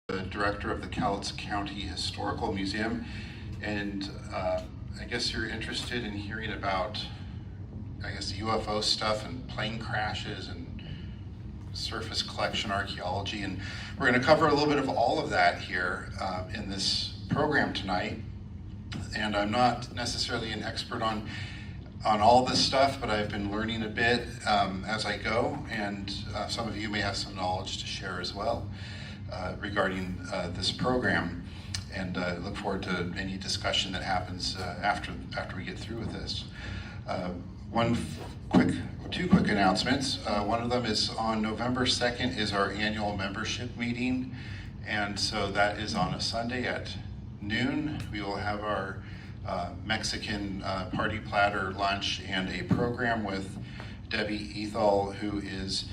the director of the Cowlitz County Historical Museum, and I guess you're interested in hearing about, UFO stuff and plane crashes and surface collection archaeology, and we're going to cover a little bit of all of that here in this program tonight. And I'm not necessarily an expert on all this stuff, but I've been learning a bit as I go, and some of you may have some knowledge to share as well regarding this program. And I look forward to any discussion that happens after we get through with this. Two quick announcements. One of them is on November 2nd is our annual membership meeting, and so that is on a Sunday at noon. We will have our Mexican party platter lunch and a program with Debbie Ethel, who is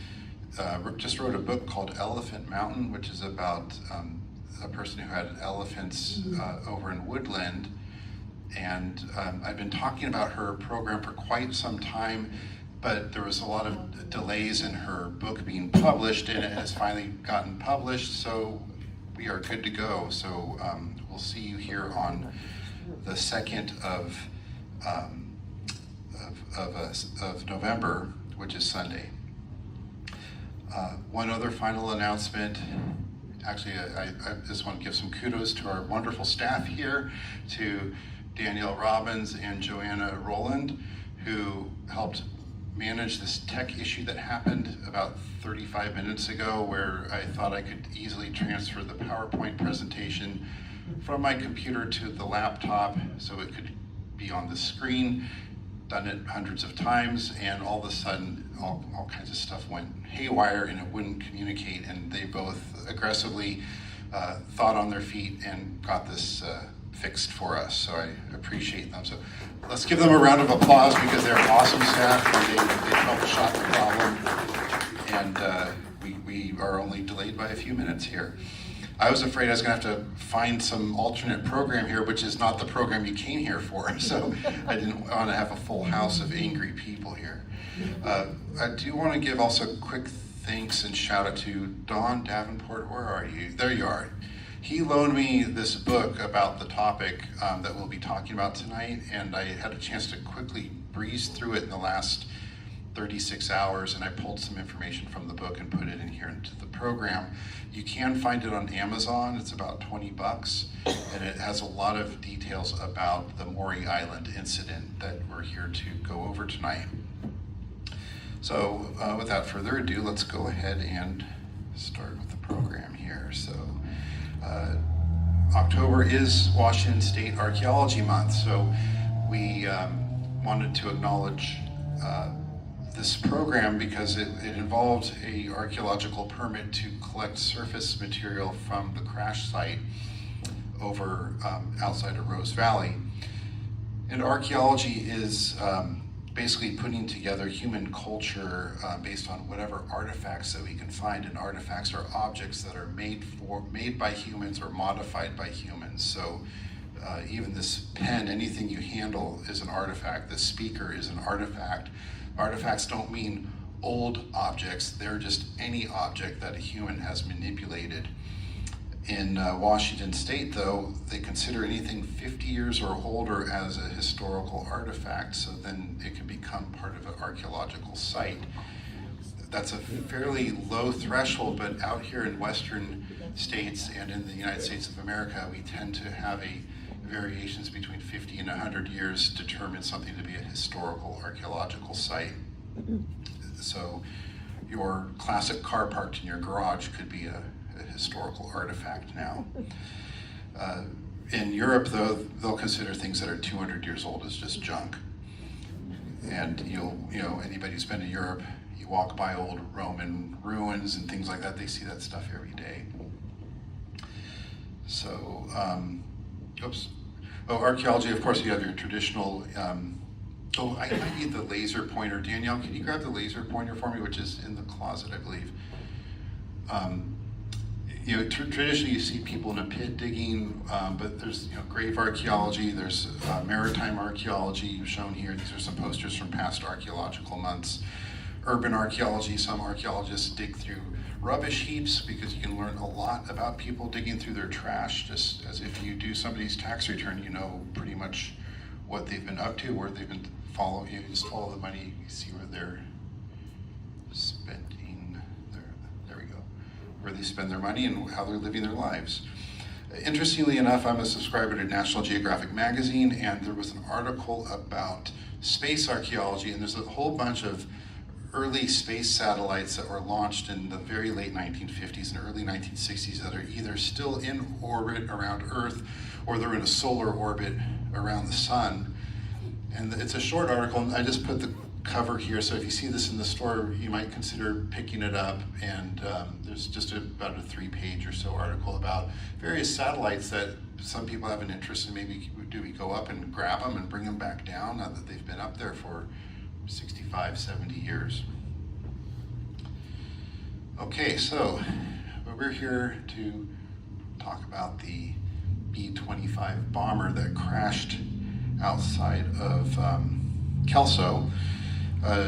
just wrote a book called Elephant Mountain, which is about a person who had elephants over in Woodland. And I've been talking about her program for quite some time, but there was a lot of delays in her book being published, and it has finally gotten published, so we are good to go. So we'll see you here on the 2nd of November, which is Sunday. One other final announcement. Actually, I just want to give some kudos to our wonderful staff here, to Danielle Robbins and Joanna Rowland, who helped manage this tech issue that happened about 35 minutes ago, where I thought I could easily transfer the PowerPoint presentation from my computer to the laptop so it could be on the screen. Done it hundreds of times, and all of a sudden all kinds of stuff went haywire and it wouldn't communicate, and they both aggressively thought on their feet and got this fixed for us, so I appreciate them. So let's give them a round of applause, because they're awesome staff, and they troubleshot the problem, and we are only delayed by a few minutes here. I was afraid I was going to have to find some alternate program here, which is not the program you came here for, so I didn't want to have a full house of angry people here. I do want to give also quick thanks and shout out to Don Davenport. Where are you? There you are. He loaned me this book about the topic that we'll be talking about tonight, and I had a chance to quickly breeze through it in the last 36 hours, and I pulled some information from the book and put it in here into the program. You can find it on Amazon. It's about $20, and it has a lot of details about the Maury Island Incident that we're here to go over tonight. So without further ado, let's go ahead and start with the program here. So October is Washington State Archaeology Month, so we wanted to acknowledge this program because it involved a archaeological permit to collect surface material from the crash site over outside of Rose Valley. And archaeology is basically putting together human culture based on whatever artifacts that we can find, and artifacts are objects that are made by humans or modified by humans. So even this pen, anything you handle is an artifact. The speaker is an artifact. Artifacts don't mean old objects, they're just any object that a human has manipulated. In Washington State, though, they consider anything 50 years or older as a historical artifact, so then it can become part of an archaeological site. That's a fairly low threshold, but out here in Western states and in the United States of America, we tend to have variations between 50 and 100 years determine something to be a historical archaeological site. So your classic car parked in your garage could be a historical artifact now. In Europe, though, they'll consider things that are 200 years old as just junk. And anybody who's been to Europe, you walk by old Roman ruins and things like that, they see that stuff every day. So, archaeology, of course, you have your traditional, I need the laser pointer. Danielle, can you grab the laser pointer for me, which is in the closet, I believe. Traditionally you see people in a pit digging, but there's grave archaeology, there's maritime archaeology shown here. These are some posters from past archaeological months. urban archaeology. Some archaeologists dig through rubbish heaps because you can learn a lot about people digging through their trash, just as if you do somebody's tax return, you know pretty much what they've been up to, where they've been following. You just follow the money, you see where they're spending there we go, where they spend their money and how they're living their lives. Interestingly enough, I'm a subscriber to National Geographic magazine, and there was an article about space archaeology, and there's a whole bunch of early space satellites that were launched in the very late 1950s and early 1960s that are either still in orbit around Earth or they're in a solar orbit around the sun. And it's a short article, and I just put the cover here, so if you see this in the store, you might consider picking it up. And there's just about a 3-page or so article about various satellites that some people have an interest in. Maybe do we go up and grab them and bring them back down now that they've been up there for 65, 70 years. Okay, so we're here to talk about the B-25 bomber that crashed outside of Kelso.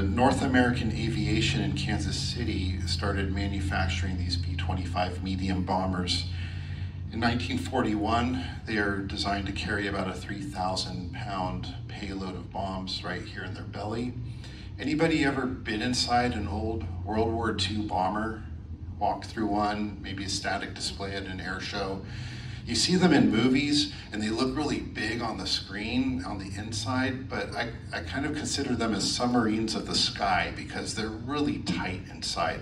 North American Aviation in Kansas City started manufacturing these B-25 medium bombers. In 1941, they are designed to carry about a 3,000-pound payload of bombs right here in their belly. Anybody ever been inside an old World War II bomber? Walked through one, maybe a static display at an air show? You see them in movies, and they look really big on the screen on the inside, but I kind of consider them as submarines of the sky because they're really tight inside.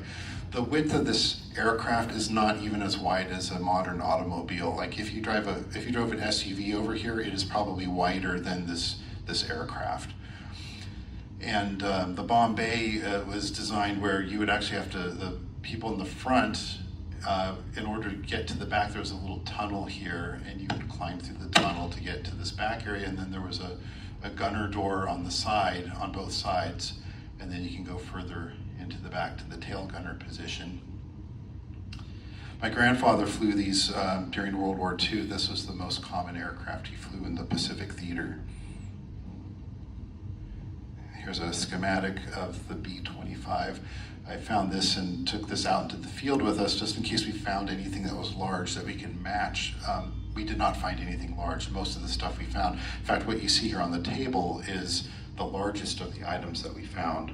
The width of this aircraft is not even as wide as a modern automobile. Like if you drove an SUV over here, it is probably wider than this aircraft. And the bomb bay was designed where you would actually have to, the people in the front, in order to get to the back, there was a little tunnel here, and you would climb through the tunnel to get to this back area, and then there was a gunner door on the side, on both sides, and then you can go further into the back to the tail gunner position. My grandfather flew these during World War II. This was the most common aircraft he flew in the Pacific Theater. Here's a schematic of the B-25. I found this and took this out into the field with us just in case we found anything that was large that we can match. We did not find anything large. Most of the stuff we found, in fact, what you see here on the table is the largest of the items that we found.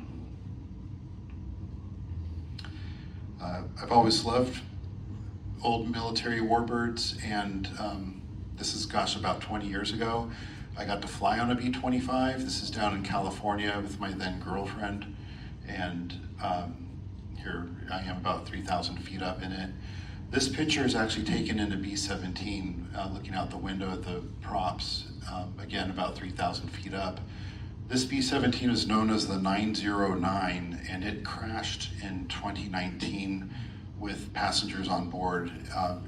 I've always loved old military warbirds, and this is, gosh, about 20 years ago. I got to fly on a B-25. This is down in California with my then girlfriend, and here I am about 3,000 feet up in it. This picture is actually taken in a B-17, looking out the window at the props, again about 3,000 feet up. This B-17 is known as the 909, and it crashed in 2019 with passengers on board.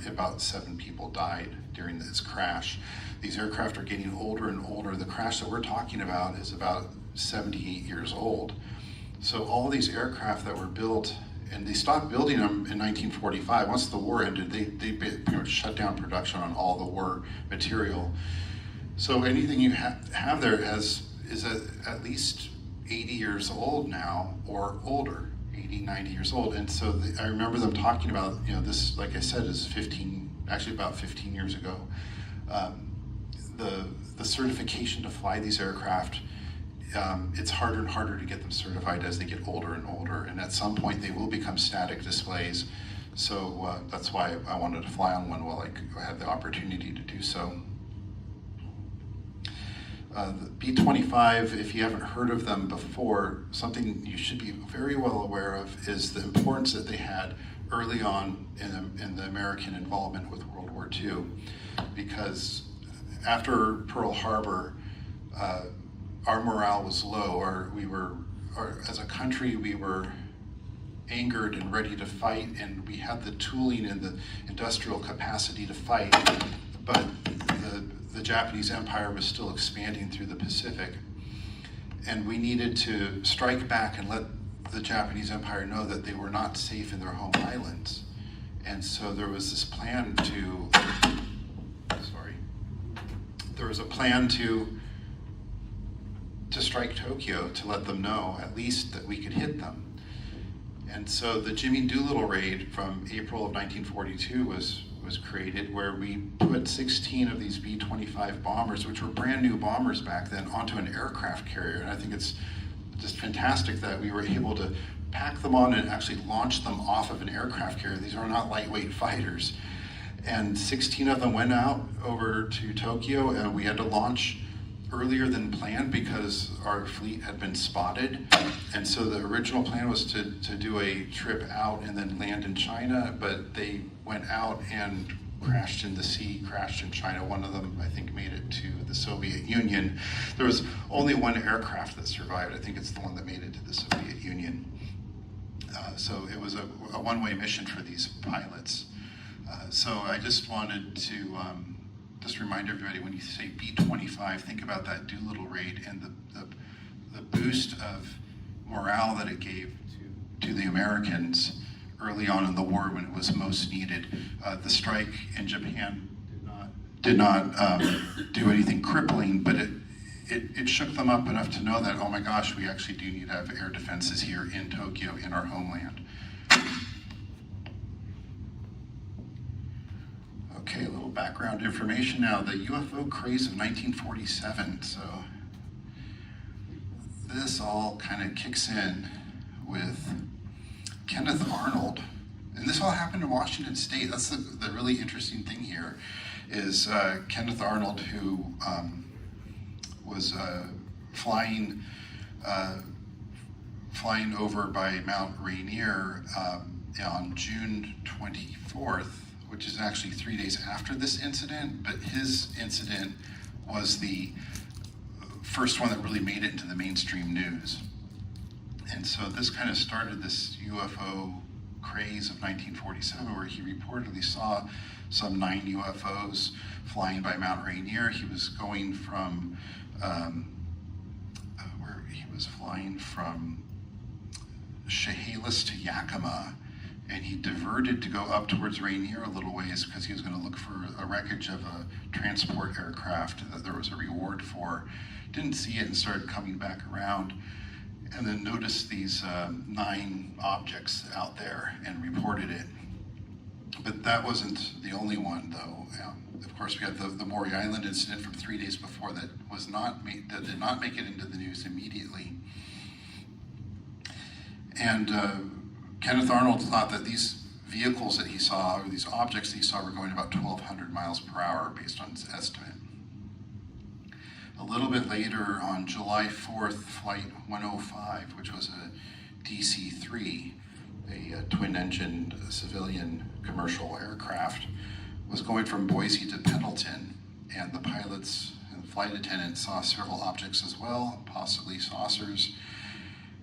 About 7 people died during this crash. These aircraft are getting older and older. The crash that we're talking about is about 78 years old. So all these aircraft that were built, and they stopped building them in 1945. Once the war ended, they pretty much shut down production on all the war material. So anything you have there is at least 80 years old now or older, 80, 90 years old. And so I remember them talking about, this, like I said, is about 15 years ago. The certification to fly these aircraft, it's harder and harder to get them certified as they get older and older, and at some point they will become static displays. So that's why I wanted to fly on one while I had the opportunity to do so. The B-25, if you haven't heard of them before, something you should be very well aware of is the importance that they had early on in the American involvement with World War II, because after Pearl Harbor, our morale was low, as a country, we were angered and ready to fight, and we had the tooling and the industrial capacity to fight, but the Japanese Empire was still expanding through the Pacific, and we needed to strike back and let the Japanese Empire know that they were not safe in their home islands. And so there was this plan to strike Tokyo, to let them know at least that we could hit them. And so the Jimmy Doolittle raid from April of 1942 was created, where we put 16 of these B-25 bombers, which were brand new bombers back then, onto an aircraft carrier. And I think it's just fantastic that we were able to pack them on and actually launch them off of an aircraft carrier. These are not lightweight fighters. And 16 of them went out over to Tokyo, and we had to launch earlier than planned because our fleet had been spotted. And so the original plan was to do a trip out and then land in China, but they went out and crashed in the sea, crashed in China. One of them, I think, made it to the Soviet Union. There was only one aircraft that survived. I think it's the one that made it to the Soviet Union. So it was a one-way mission for these pilots. So I just wanted to just remind everybody, when you say B-25, think about that Doolittle raid and the boost of morale that it gave to the Americans early on in the war when it was most needed. The strike in Japan did not do anything crippling, but it shook them up enough to know that, oh my gosh, we actually do need to have air defenses here in Tokyo, in our homeland. Okay, a little background information now. The UFO craze of 1947. So this all kind of kicks in with Kenneth Arnold. And this all happened in Washington State. That's the really interesting thing here, is Kenneth Arnold, who was flying over by Mount Rainier on June 24th, which is actually 3 days after this incident, but his incident was the first one that really made it into the mainstream news. And so this kind of started this UFO craze of 1947, where he reportedly saw some 9 UFOs flying by Mount Rainier. He was going from, where he was flying from Chehalis to Yakima, and he diverted to go up towards Rainier a little ways because he was going to look for a wreckage of a transport aircraft that there was a reward for. Didn't see it and started coming back around, and then noticed these 9 objects out there and reported it. But that wasn't the only one, though. Of course, we had the Maury Island Incident from 3 days before that did not make it into the news immediately. And Kenneth Arnold thought that these vehicles that he saw, or these objects that he saw, were going about 1,200 miles per hour based on his estimate. A little bit later, on July 4th, Flight 105, which was a DC-3, a twin-engine civilian commercial aircraft, was going from Boise to Pendleton, and the pilots and flight attendants saw several objects as well, possibly saucers.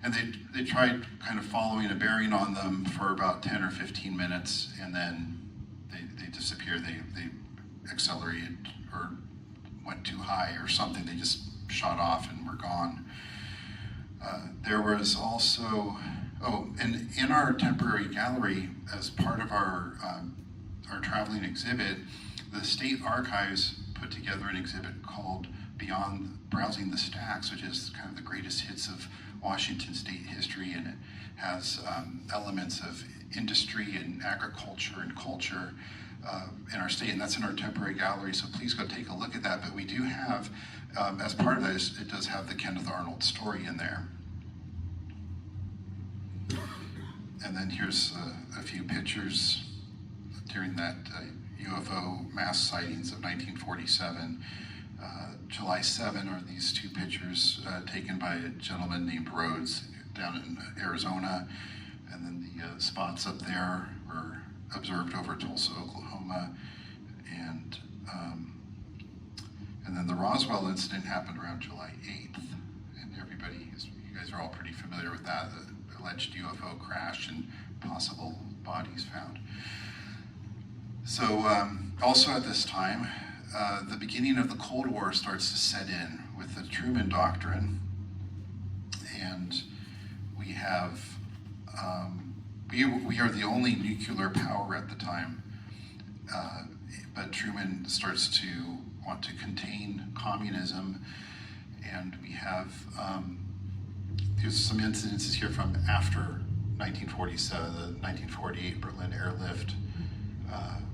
And they tried kind of following a bearing on them for about 10 or 15 minutes, and then they disappeared. They accelerated or went too high or something. They just shot off and were gone. There was also, and in our temporary gallery, as part of our traveling exhibit, the State Archives put together an exhibit called Beyond Browsing the Stacks, which is kind of the greatest hits of Washington State history, and it has elements of industry and agriculture and culture in our state, and that's in our temporary gallery, so please go take a look at that. But we do have, as part of that, it does have the Kenneth Arnold story in there. And then here's a few pictures during that UFO mass sightings of 1947. July 7 are these 2 pictures taken by a gentleman named Rhodes down in Arizona, and then the spots up there were observed over Tulsa, Oklahoma, and then the Roswell incident happened around July 8th, and you guys are all pretty familiar with that, the alleged UFO crash and possible bodies found. So also at this time, the beginning of the Cold War starts to set in with the Truman Doctrine, and we have, we are the only nuclear power at the time, but Truman starts to want to contain communism, and we have, there's some incidences here from after 1947, the 1948 Berlin airlift.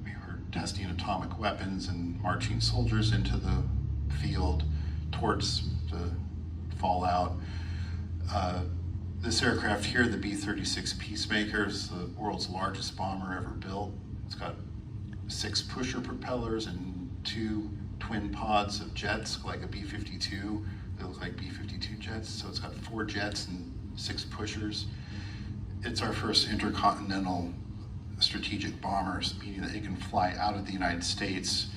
We were testing atomic weapons and marching soldiers into the field towards the fallout. This aircraft here, the B-26 Peacemaker, is the world's largest bomber ever built. It's got 6 pusher propellers and 2 twin pods of jets, like a B-52. They look like B-52 jets, so it's got 4 jets and 6 pushers. It's our first intercontinental strategic bombers, meaning that it can fly out of the United States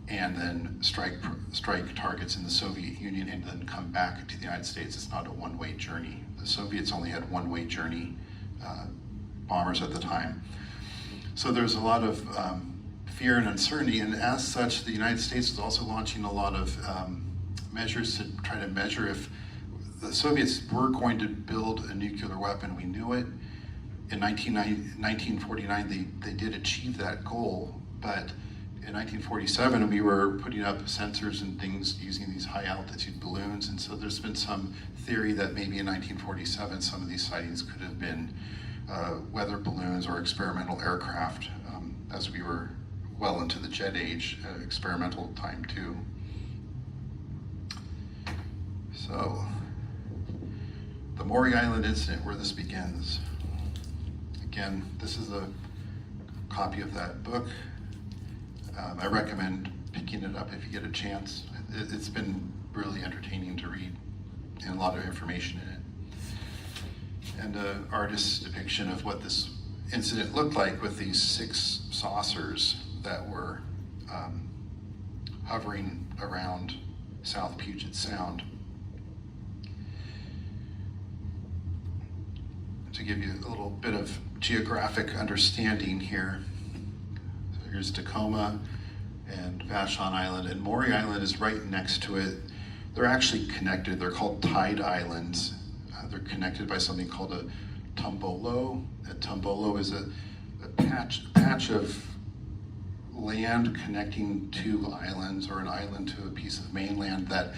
and then strike targets in the Soviet Union and then come back to the United States. It's not a one-way journey. The Soviets only had one-way journey bombers at the time. So there's a lot of fear and uncertainty, and as such, the United States was also launching a lot of measures to try to measure if the Soviets were going to build a nuclear weapon. We knew it. In 1949, they did achieve that goal, but in 1947, we were putting up sensors and things using these high altitude balloons, and so there's been some theory that maybe in 1947, some of these sightings could have been weather balloons or experimental aircraft, as we were well into the jet age, experimental time too. So, the Maury Island Incident, where this begins. Again, this is a copy of that book. I recommend picking it up if you get a chance. It's been really entertaining to read and a lot of information in it. And an artist's depiction of what this incident looked like with these 6 saucers that were hovering around South Puget Sound. To give you a little bit of geographic understanding here. So here's Tacoma and Vashon Island, and Maury Island is right next to it. They're actually connected. They're called tide islands. They're connected by something called a tombolo. A tombolo is a patch of land connecting 2 islands, or an island to a piece of mainland that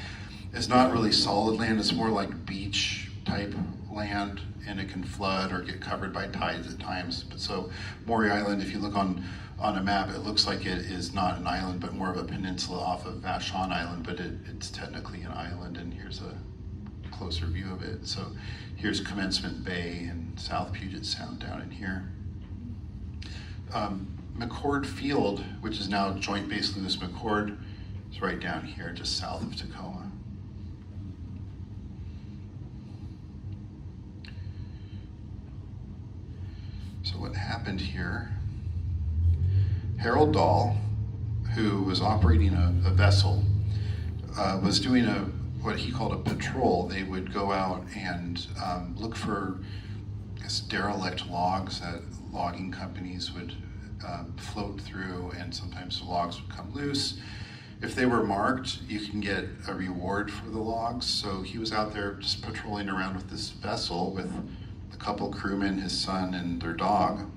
is not really solid land. It's more like beach type land, and it can flood or get covered by tides at times. But so Maury Island, if you look on a map, it looks like it is not an island, but more of a peninsula off of Vashon Island, but it's technically an island, and here's a closer view of it. So here's Commencement Bay and South Puget Sound down in here. McCord Field, which is now Joint Base Lewis McChord, is right down here, just south of Tacoma. So what happened here, Harold Dahl, who was operating a vessel, was doing what he called a patrol. They would go out and look for, I guess, derelict logs that logging companies would float through, and sometimes the logs would come loose. If they were marked, you can get a reward for the logs. So he was out there just patrolling around with this vessel with a couple crewmen, his son, and their dog.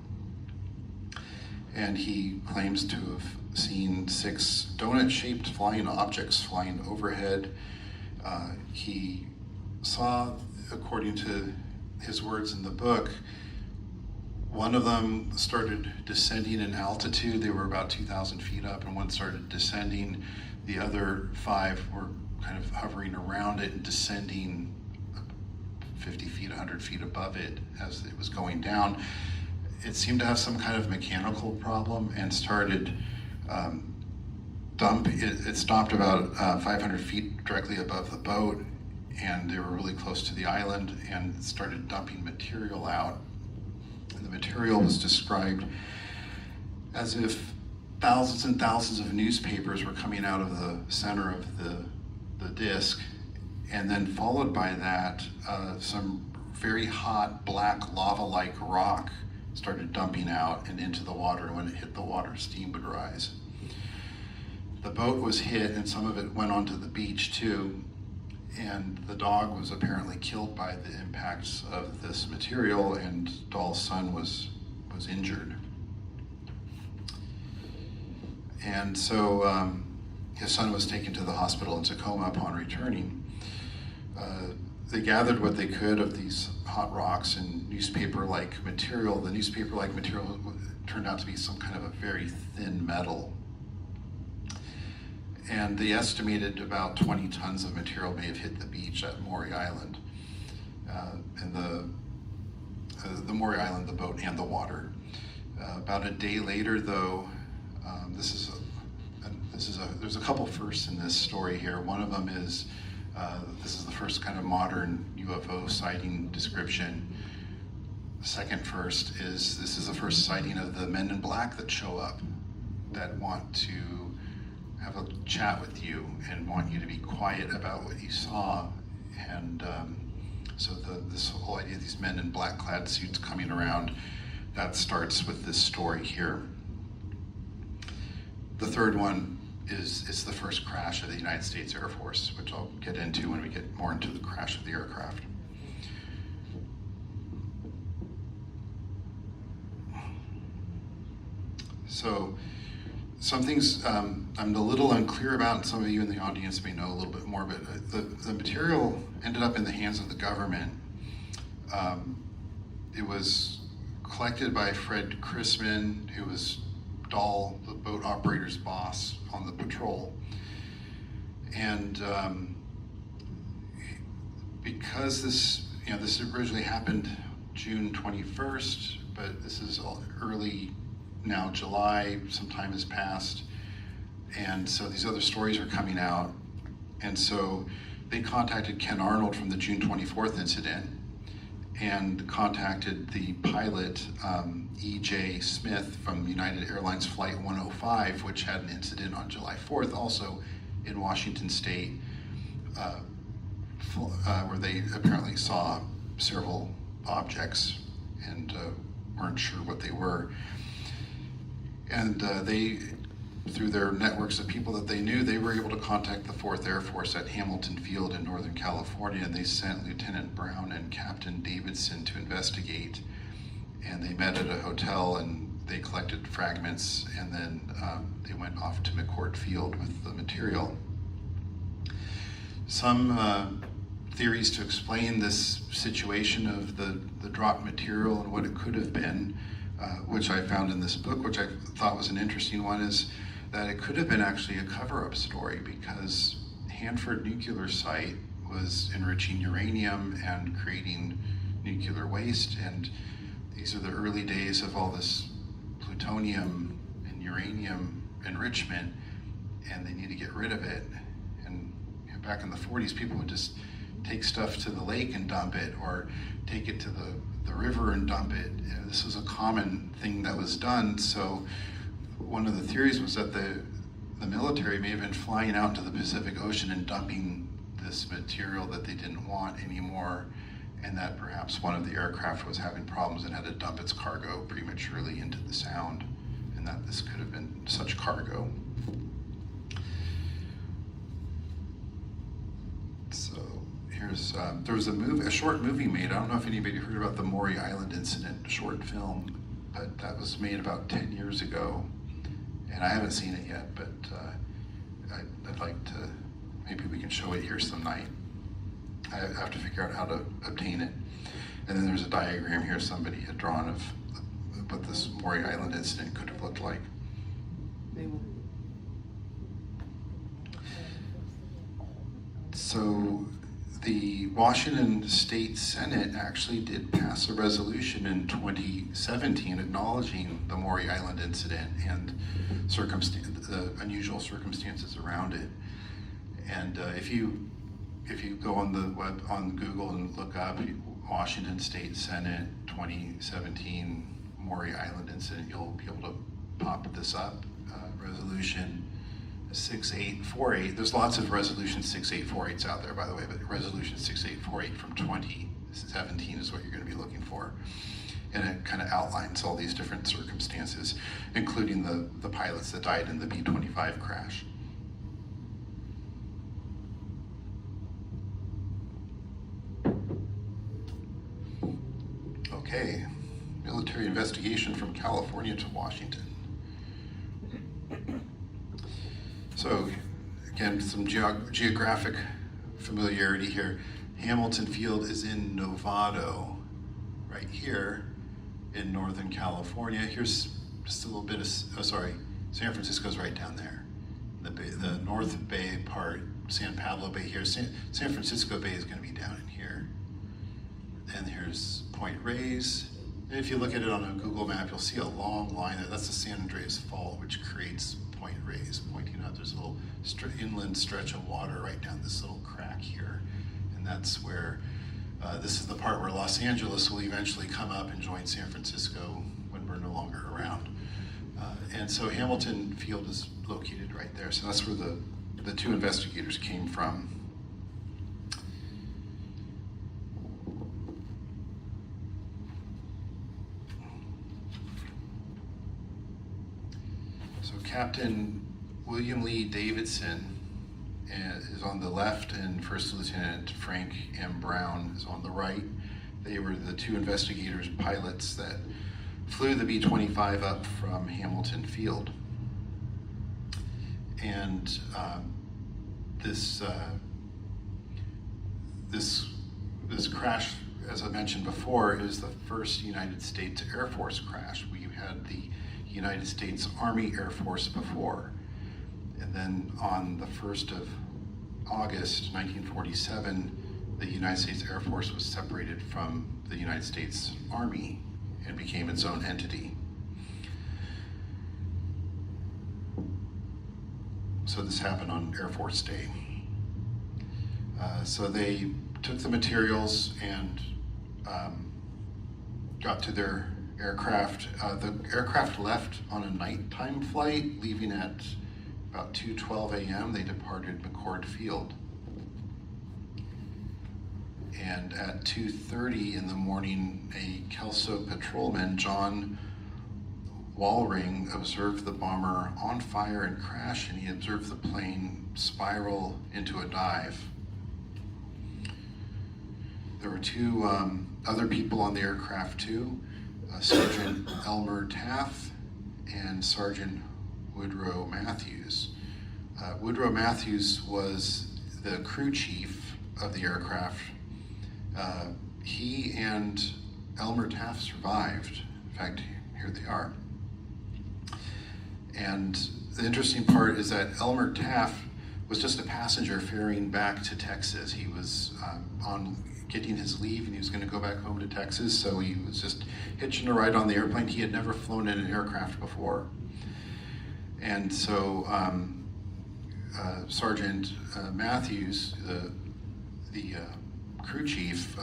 And he claims to have seen 6 donut-shaped flying objects flying overhead. He saw, according to his words in the book, one of them started descending in altitude. They were about 2,000 feet up, and one started descending. The other 5 were kind of hovering around it and descending 50 feet, 100 feet above it as it was going down. It seemed to have some kind of mechanical problem and started it stopped about 500 feet directly above the boat, and they were really close to the island, and it started dumping material out. And the material was described as if thousands and thousands of newspapers were coming out of the center of the disc, and then followed by that, some very hot black lava-like rock started dumping out and into the water, and when it hit the water, steam would rise. The boat was hit, and some of it went onto the beach too, and the dog was apparently killed by the impacts of this material, and Dahl's son was injured. And so his son was taken to the hospital in Tacoma upon returning. they gathered what they could of these hot rocks and newspaper-like material. The newspaper-like material turned out to be some kind of a very thin metal. And they estimated about 20 tons of material may have hit the beach at Maury Island. And the Maury Island, the boat, and the water. About a day later, though, there's a couple firsts in this story here. One of them is, this is the first kind of modern UFO sighting description. The second first is, this is the first sighting of the men in black that show up, that want to have a chat with you and want you to be quiet about what you saw. And so this whole idea of these men in black clad suits coming around, that starts with this story here. The third one is the first crash of the United States Air Force, which I'll get into when we get more into the crash of the aircraft. So some things I'm a little unclear about, and some of you in the audience may know a little bit more, but the material ended up in the hands of the government. It was collected by Fred Chrisman, who was Dahl, the boat operator's boss on the patrol. And because this originally happened June 21st, but this is all early now July, some time has passed. And so these other stories are coming out. And so they contacted Ken Arnold from the June 24th incident and contacted the pilot, E.J. Smith from United Airlines Flight 105, which had an incident on July 4th, also in Washington State, where they apparently saw several objects and weren't sure what they were. And they, through their networks of people that they knew, they were able to contact the 4th Air Force at Hamilton Field in Northern California, and they sent Lieutenant Brown and Captain Davidson to investigate. And they met at a hotel and they collected fragments, and then they went off to McCourt Field with the material. Some theories to explain this situation of the dropped material and what it could have been, which I found in this book, which I thought was an interesting one, is that it could have been actually a cover-up story, because Hanford Nuclear Site was enriching uranium and creating nuclear waste, and these are the early days of all this plutonium and uranium enrichment, and they need to get rid of it. And back in the 40s, people would just take stuff to the lake and dump it, or take it to the river and dump it. This was a common thing that was done. So one of the theories was that the military may have been flying out into the Pacific Ocean and dumping this material that they didn't want anymore, and that perhaps one of the aircraft was having problems and had to dump its cargo prematurely into the Sound, and that this could have been such cargo. So here's, there was a short movie made. I don't know if anybody heard about the Maury Island Incident, a short film, but that was made about 10 years ago. And I haven't seen it yet, but I'd like to, maybe we can show it here some night. I have to figure out how to obtain it. And then there's a diagram here somebody had drawn of what this Maury Island incident could have looked like. So the Washington State Senate actually did pass a resolution in 2017 acknowledging the Maury Island incident and the unusual circumstances around it. And if you go on the web, on Google, and look up Washington State Senate 2017 Maury Island Incident, you'll be able to pop this up. Resolution 6848. There's lots of resolution 6848s out there, by the way, but resolution 6848 from 2017 is what you're going to be looking for. And it kind of outlines all these different circumstances, including the pilots that died in the B-25 crash. Okay, military investigation from California to Washington. So again, some geographic familiarity here. Hamilton Field is in Novato, right here in Northern California. Here's just a little bit of, San Francisco's right down there. The North Bay part, San Pablo Bay here. San Francisco Bay is gonna be down in here. And here's Point Reyes. And if you look at it on a Google map, you'll see a long line there. That's the San Andreas Fault, which creates Point Reyes, pointing out there's a little inland stretch of water right down this little crack here. And that's where, this is the part where Los Angeles will eventually come up and join San Francisco when we're no longer around. And so Hamilton Field is located right there. So that's where the two investigators came from. So Captain William Lee Davidson is on the left, and First Lieutenant Frank M. Brown is on the right. They were the two investigators, pilots that flew the B-25 up from Hamilton Field. And this crash, as I mentioned before, is the first United States Air Force crash. We had the United States Army Air Force before. And then on the 1st of August, 1947, the United States Air Force was separated from the United States Army and became its own entity. So this happened on Air Force Day. So they took the materials and got to their aircraft. The aircraft left on a nighttime flight, leaving at about 2:12 a.m. They departed McCord Field. And at 2:30 in the morning, a Kelso patrolman, John Walring, observed the bomber on fire and crash, and he observed the plane spiral into a dive. There were two other people on the aircraft too, Sergeant Elmer Taft and Sergeant Woodrow Matthews. Woodrow Matthews was the crew chief of the aircraft. He and Elmer Taft survived. In fact, here they are. And the interesting part is that Elmer Taft was just a passenger ferrying back to Texas. He was on getting his leave, and he was going to go back home to Texas, so he was just hitching a ride on the airplane. He had never flown in an aircraft before. And so Sergeant Matthews, the crew chief,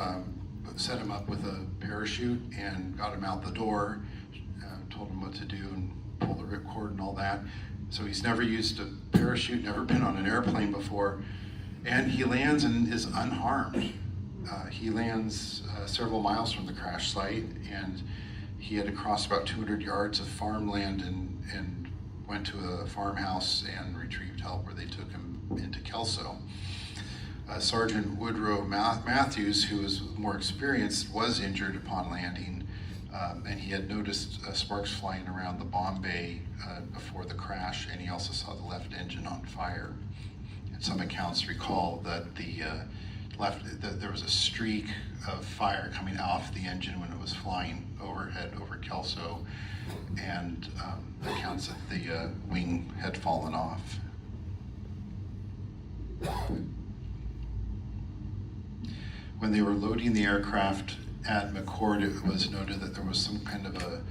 set him up with a parachute and got him out the door, told him what to do and pull the ripcord and all that. So he's never used a parachute, never been on an airplane before, and he lands and is unharmed. He lands several miles from the crash site, and he had to cross about 200 yards of farmland and went to a farmhouse and retrieved help, where they took him into Kelso. Sergeant Woodrow Matthews, who was more experienced, was injured upon landing, and he had noticed sparks flying around the bomb bay before the crash, and he also saw the left engine on fire. And some accounts recall that there was a streak of fire coming off the engine when it was flying overhead over Kelso, and accounts that the wing had fallen off. When they were loading the aircraft at McCord, it was noted that there was some kind of a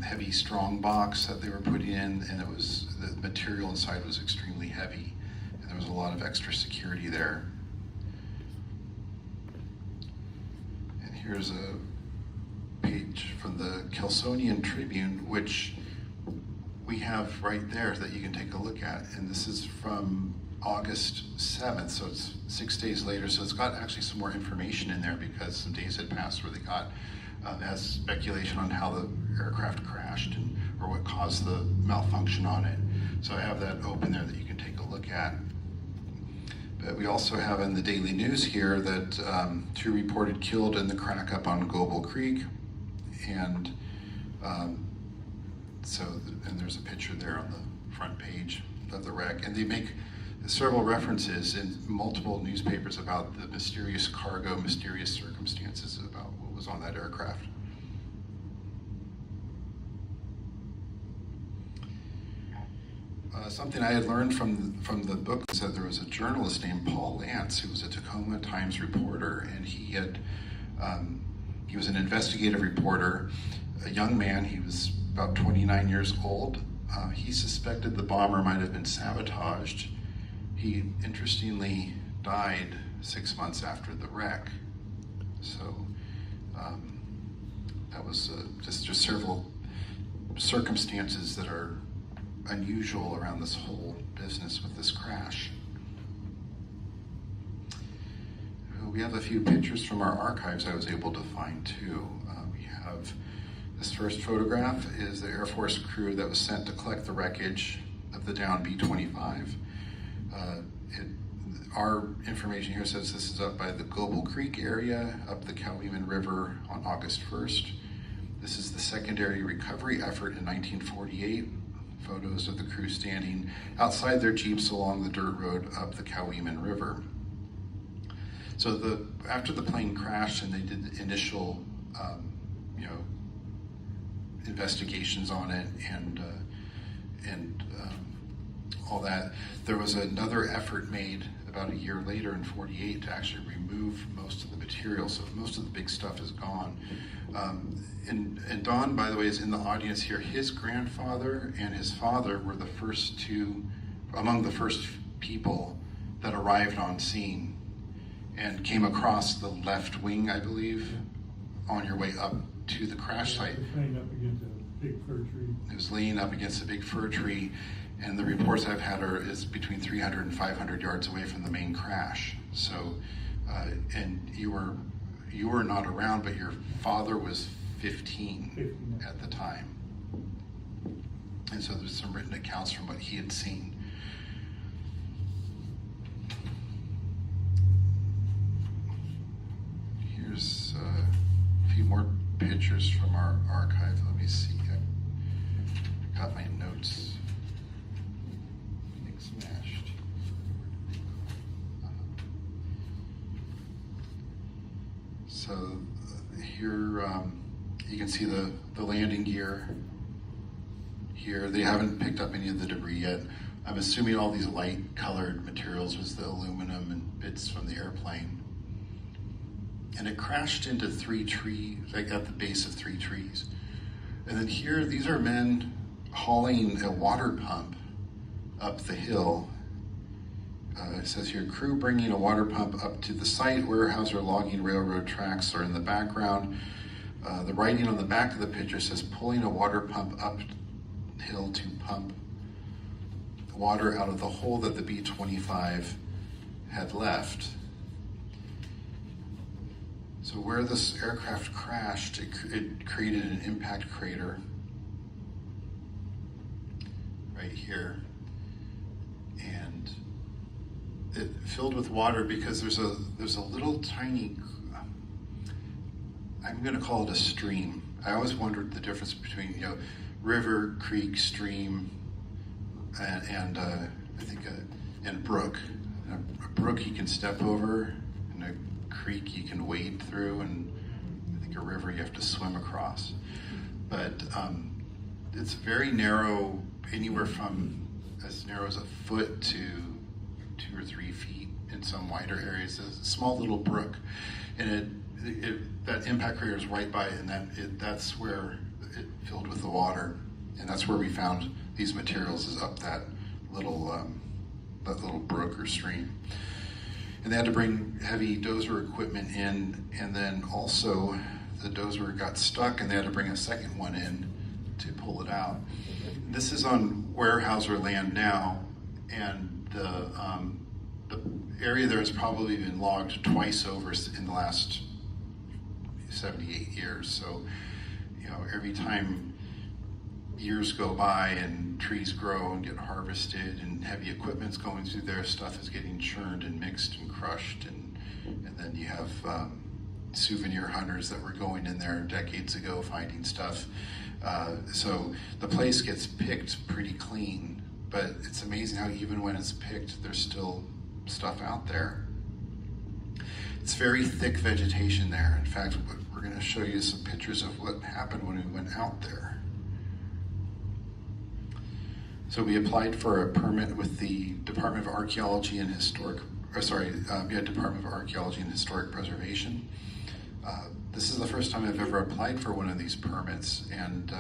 heavy strong box that they were putting in, and the material inside was extremely heavy, and there was a lot of extra security there. And here's a page from the Kelsonian Tribune, which we have right there that you can take a look at, and this is from August 7th, so it's 6 days later, so it's got actually some more information in there because some days had passed where they got, it has speculation on how the aircraft crashed or what caused the malfunction on it. So I have that open there that you can take a look at. But we also have in the Daily News here that 2 reported killed in the crack up on Goble Creek, and and there's a picture there on the front page of the wreck, and they make several references in multiple newspapers about the mysterious cargo, mysterious circumstances about what was on that aircraft. Something I had learned from the book is that there was a journalist named Paul Lance who was a Tacoma Times reporter, and he was an investigative reporter, a young man. He was about 29 years old. He suspected the bomber might have been sabotaged. He interestingly died 6 months after the wreck. So that was just several circumstances that are unusual around this whole business with this crash. We have a few pictures from our archives I was able to find too. We have this first photograph is the Air Force crew that was sent to collect the wreckage of the downed B-25. Our information here says this is up by the Goble Creek area, up the Cowlitz River on August 1st. This is the secondary recovery effort in 1948. Photos of the crew standing outside their jeeps along the dirt road up the Cowlitz River. So after the plane crashed and they did the initial, investigations on it and all that, there was another effort made about a year later in 48 to actually remove most of the material. So most of the big stuff is gone. And Don, by the way, is in the audience here. His grandfather and his father were among the first people that arrived on scene and came across the left wing, I believe, on your way up to the crash site. It was laying up against a big fir tree, and the reports I've had is between 300 and 500 yards away from the main crash. So, and you were not around, but your father was 15 at the time. And so there's some written accounts from what he had seen. Here's a few more pictures from our archive. Let me see. I got my notes. Things smashed. So here you can see the landing gear here. They haven't picked up any of the debris yet. I'm assuming all these light colored materials was the aluminum and bits from the airplane. And it crashed into 3 trees, like at the base of 3 trees. And then here, these are men hauling a water pump up the hill. It says here, crew bringing a water pump up to the site. Weyerhaeuser logging railroad tracks are in the background. The writing on the back of the picture says, pulling a water pump uphill to pump water out of the hole that the B-25 had left. So where this aircraft crashed, it created an impact crater right here. And it filled with water because there's a little tiny, I'm gonna call it a stream. I always wondered the difference between, river, creek, stream, and I think and brook. A brook you can step over, and a creek you can wade through, and I think a river you have to swim across. But it's very narrow, anywhere from as narrow as a foot to 2 or 3 feet in some wider areas. It's a small little brook, and that impact crater is right by it, and that's where it filled with the water, and that's where we found these materials, is up that little brook or stream. And they had to bring heavy dozer equipment in, and then also the dozer got stuck and they had to bring a second one in to pull it out. This is on Weyerhaeuser land now, and the area there has probably been logged twice over in the last 78 years. So, every time years go by and trees grow and get harvested and heavy equipment's going through there, stuff is getting churned and mixed and crushed, and then you have souvenir hunters that were going in there decades ago finding stuff. So the place gets picked pretty clean but it's amazing how even when it's picked, there's still stuff out there. It's very thick vegetation there. In fact, we're going to show you some pictures of what happened when we went out there. So we applied for a permit with the Department of Archaeology and Department of Archaeology and Historic Preservation. This is the first time I've ever applied for one of these permits, and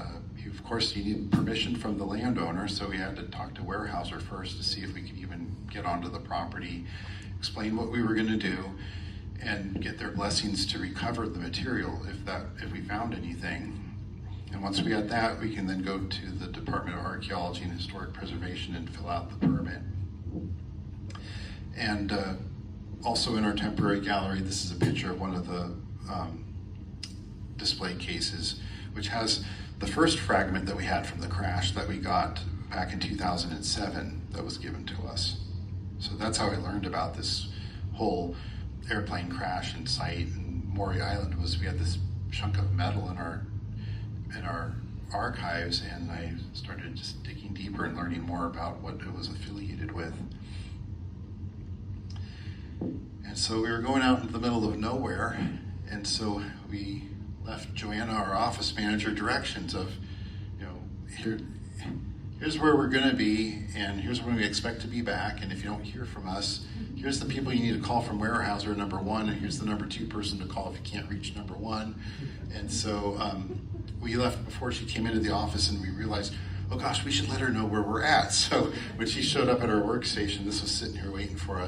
of course you need permission from the landowner, so we had to talk to Weyerhaeuser first to see if we could even get onto the property, explain what we were going to do, and get their blessings to recover the material if we found anything. And once we got that, we can then go to the Department of Archaeology and Historic Preservation and fill out the permit. And also in our temporary gallery, this is a picture of one of the display cases, which has the first fragment that we had from the crash that we got back in 2007 that was given to us. So that's how I learned about this whole airplane crash and site in Maury Island. We had this chunk of metal in our archives, and I started just digging deeper and learning more about what it was affiliated with. And so we were going out into the middle of nowhere, and so we left Joanna, our office manager, directions of, here's where we're going to be, and here's when we expect to be back, and if you don't hear from us, here's the people you need to call from Weyerhaeuser, number 1, and here's the number 2 person to call if you can't reach number 1. And so we left before she came into the office, and we realized, oh gosh, we should let her know where we're at. So when she showed up at our workstation, this was sitting here waiting for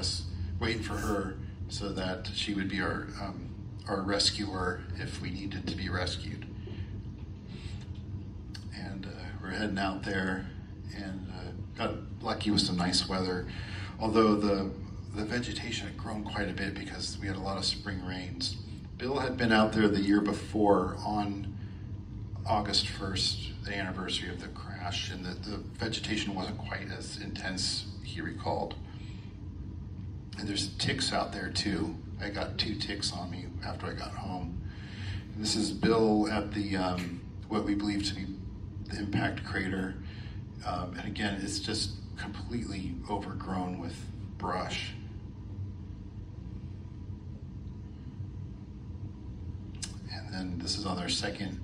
her, so that she would be our rescuer if we needed to be rescued. And we're heading out there, and got lucky with some nice weather, although the vegetation had grown quite a bit because we had a lot of spring rains. Bill had been out there the year before on August 1st, the anniversary of the crash, and the vegetation wasn't quite as intense, he recalled. And there's ticks out there too. I got 2 ticks on me after I got home. And this is Bill at the what we believe to be the impact crater. And again, it's just completely overgrown with brush. And then this is on our second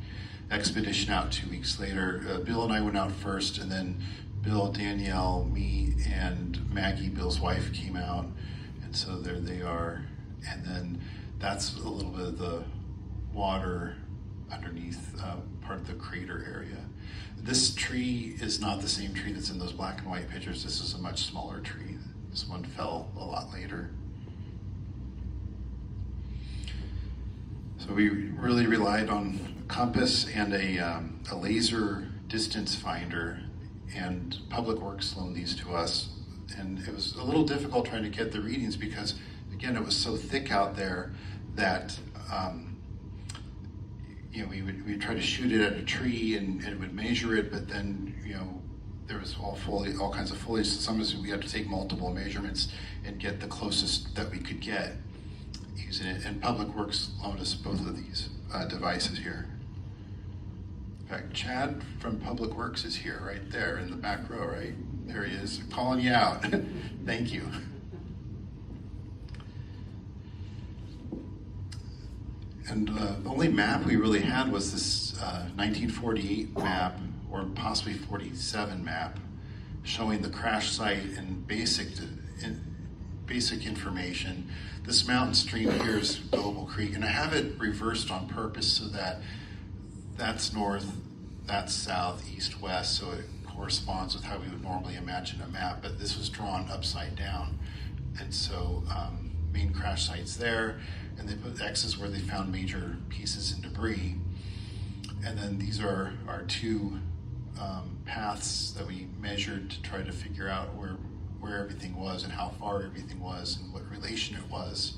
expedition out 2 weeks later. Bill and I went out first, and then Bill, Danielle, me, and Maggie, Bill's wife, came out. And so there they are. And then that's a little bit of the water underneath part of the crater area. This tree is not the same tree that's in those black and white pictures. This is a much smaller tree. This one fell a lot later. So we really relied on a compass and a laser distance finder, and Public Works loaned these to us. And it was a little difficult trying to get the readings because, again, it was so thick out there that we'd try to shoot it at a tree and it would measure it, but then there was all kinds of foliage. So sometimes we had to take multiple measurements and get the closest that we could get using it. And Public Works loaned us both of these devices here. In fact, Chad from Public Works is here, right there in the back row, right? There he is, calling you out. Thank you. And the only map we really had was this 1948 map, or possibly 47 map, showing the crash site and basic information. This mountain stream here is Global Creek, and I have it reversed on purpose so that that's north, that's south, east, west, so it corresponds with how we would normally imagine a map, but this was drawn upside down. And so main crash sites there, and they put X's where they found major pieces and debris. And then these are our 2 paths that we measured to try to figure out where everything was and how far everything was and what relation it was.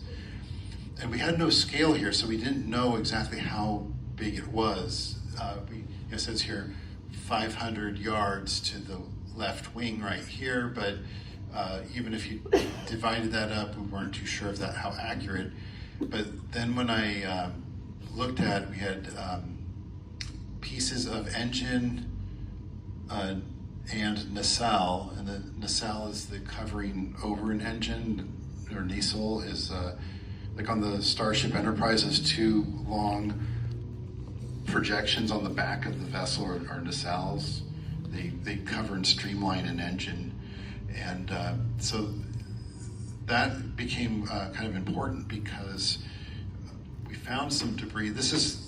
And we had no scale here, so we didn't know exactly how big it was. It says here 500 yards to the left wing right here, but even if you divided that up, we weren't too sure of how accurate. But then when I looked at it, we had pieces of engine and nacelle, and the nacelle is the covering over an engine, or nacelle is like on the Starship Enterprise, has two long projections on the back of the vessel, or nacelles. They cover and streamline an engine, and so that became kind of important because we found some debris. This is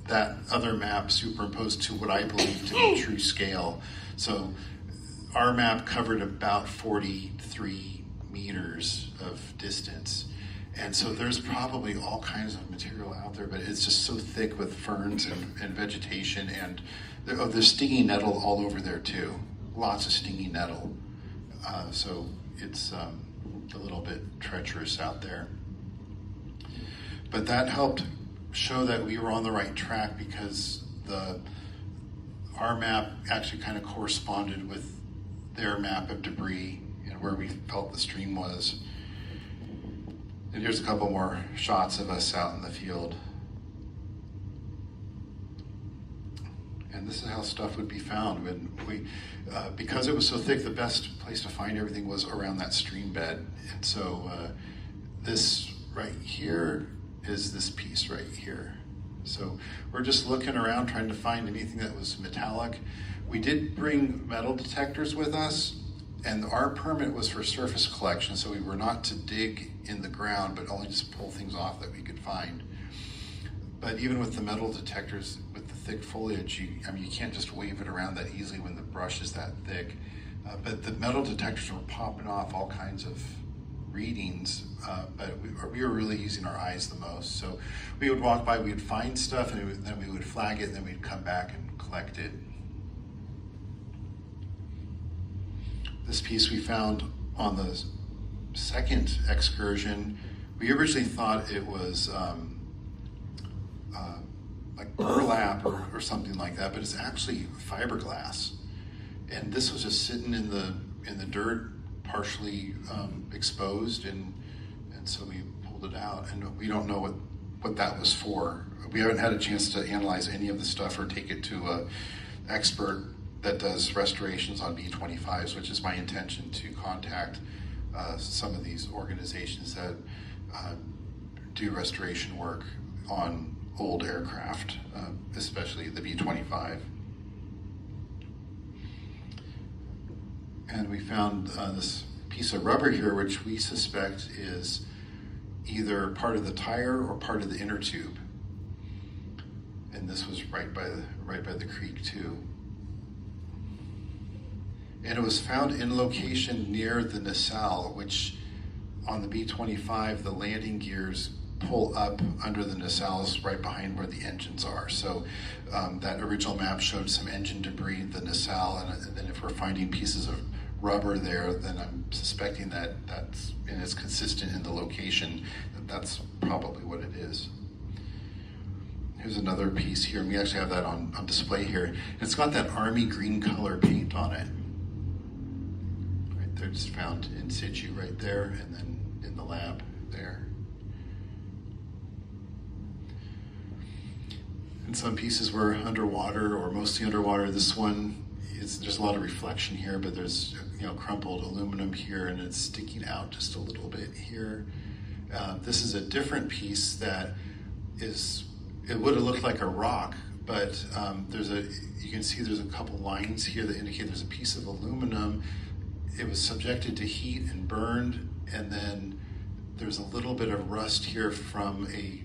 that other map superimposed to what I believe to be true scale. So our map covered about 43 meters of distance. And so there's probably all kinds of material out there, but it's just so thick with ferns and vegetation, and there's stinging nettle all over there too. Lots of stinging nettle. So it's a little bit treacherous out there. But that helped show that we were on the right track, because our map actually kind of corresponded with their map of debris and where we felt the stream was. And here's a couple more shots of us out in the field. And this is how stuff would be found. When because it was so thick, the best place to find everything was around that stream bed. And so this right here is this piece right here. So we're just looking around trying to find anything that was metallic. We did bring metal detectors with us, and our permit was for surface collection, so we were not to dig in the ground, but only just pull things off that we could find. But even with the metal detectors, with the thick foliage, you can't just wave it around that easily when the brush is that thick. But the metal detectors were popping off all kinds of readings, but we were really using our eyes the most. So we would walk by, we would find stuff, and then we would flag it, and then we'd come back and collect it. This piece we found on the second excursion. We originally thought it was like burlap or something like that, but it's actually fiberglass. And this was just sitting in the dirt, partially exposed, and so we pulled it out, and we don't know what that was for. We haven't had a chance to analyze any of the stuff or take it to an expert that does restorations on B-25s, which is my intention to contact some of these organizations that do restoration work on old aircraft, especially the B-25. And we found this piece of rubber here, which we suspect is either part of the tire or part of the inner tube. And this was right by the creek too. And it was found in location near the nacelle, which on the B-25, the landing gears pull up under the nacelles right behind where the engines are. So that original map showed some engine debris in the nacelle, and then if we're finding pieces of rubber there, then I'm suspecting and it's consistent in the location, that's probably what it is. Here's another piece here, and we actually have that on display here. It's got that army green color paint on it. Right there, just found in situ right there, and then in the lab there. And some pieces were underwater, or mostly underwater. This one, there's a lot of reflection here, but there's crumpled aluminum here, and it's sticking out just a little bit here. This is a different piece that it would have looked like a rock, but you can see there's a couple lines here that indicate there's a piece of aluminum. It was subjected to heat and burned, and then there's a little bit of rust here from a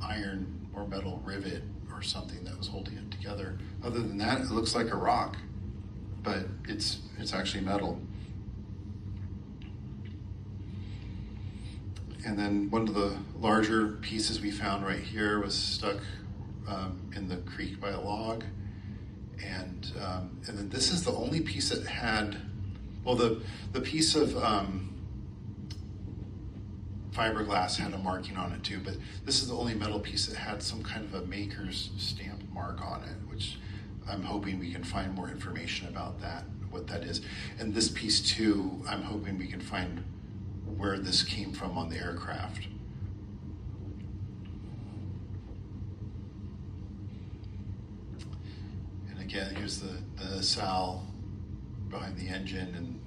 iron or metal rivet or something that was holding it together. Other than that, it looks like a rock, but it's actually metal. And then one of the larger pieces we found right here was stuck in the creek by a log. And then this is the only piece that had, well, the piece of fiberglass had a marking on it too, but this is the only metal piece that had some kind of a maker's stamp mark on it, which I'm hoping we can find more information about that, what that is. And this piece too, I'm hoping we can find where this came from on the aircraft. And again, here's the nacelle behind the engine and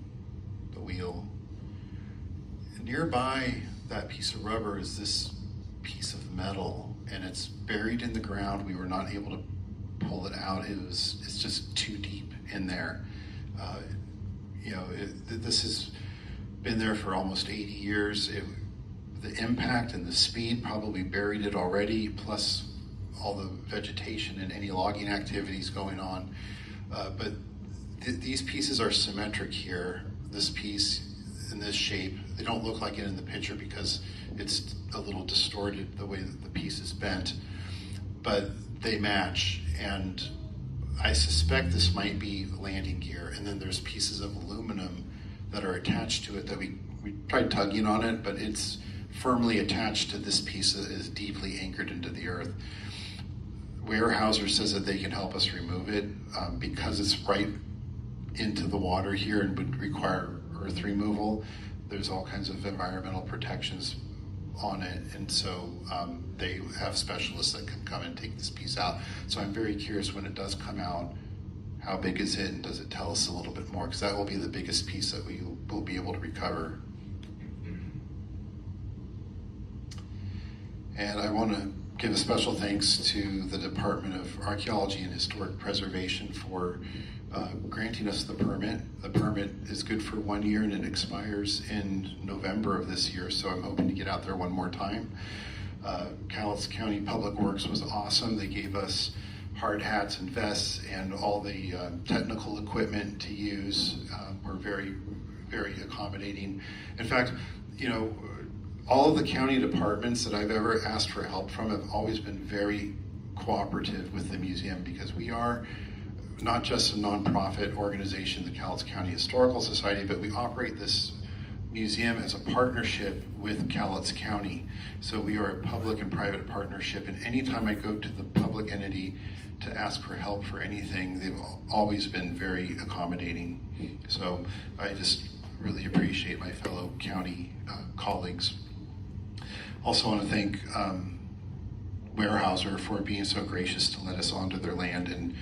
the wheel. And nearby that piece of rubber is this piece of metal, and it's buried in the ground. We were not able to pull it out. It's just too deep in there. This has been there for almost 80 years. The impact and the speed probably buried it already, plus all the vegetation and any logging activities going on. But these pieces are symmetric here. This piece in this shape, they don't look like it in the picture because it's a little distorted the way that the piece is bent, but they match. And I suspect this might be landing gear, and then there's pieces of aluminum that are attached to it that we tried tugging on it, but it's firmly attached to this piece that is deeply anchored into the earth. Weyerhaeuser says that they can help us remove it because it's right into the water here and would require earth removal. There's all kinds of environmental protections on it, and so they have specialists that can come and take this piece out. So I'm very curious when it does come out, how big is it, and does it tell us a little bit more, because that will be the biggest piece that we will be able to recover. And I want to give a special thanks to the Department of Archaeology and Historic Preservation for granting us the permit. The permit is good for 1 year and it expires in November of this year, so I'm hoping to get out there one more time. Cowlitz County Public Works was awesome. They gave us hard hats and vests and all the technical equipment to use. We're very, very accommodating. In fact, all of the county departments that I've ever asked for help from have always been very cooperative with the museum, because we are not just a nonprofit organization, the Cowlitz County Historical Society, but we operate this museum as a partnership with Cowlitz County. So we are a public and private partnership, and anytime I go to the public entity to ask for help for anything, they've always been very accommodating. So I just really appreciate my fellow county colleagues. Also want to thank Weyerhaeuser for being so gracious to let us onto their land and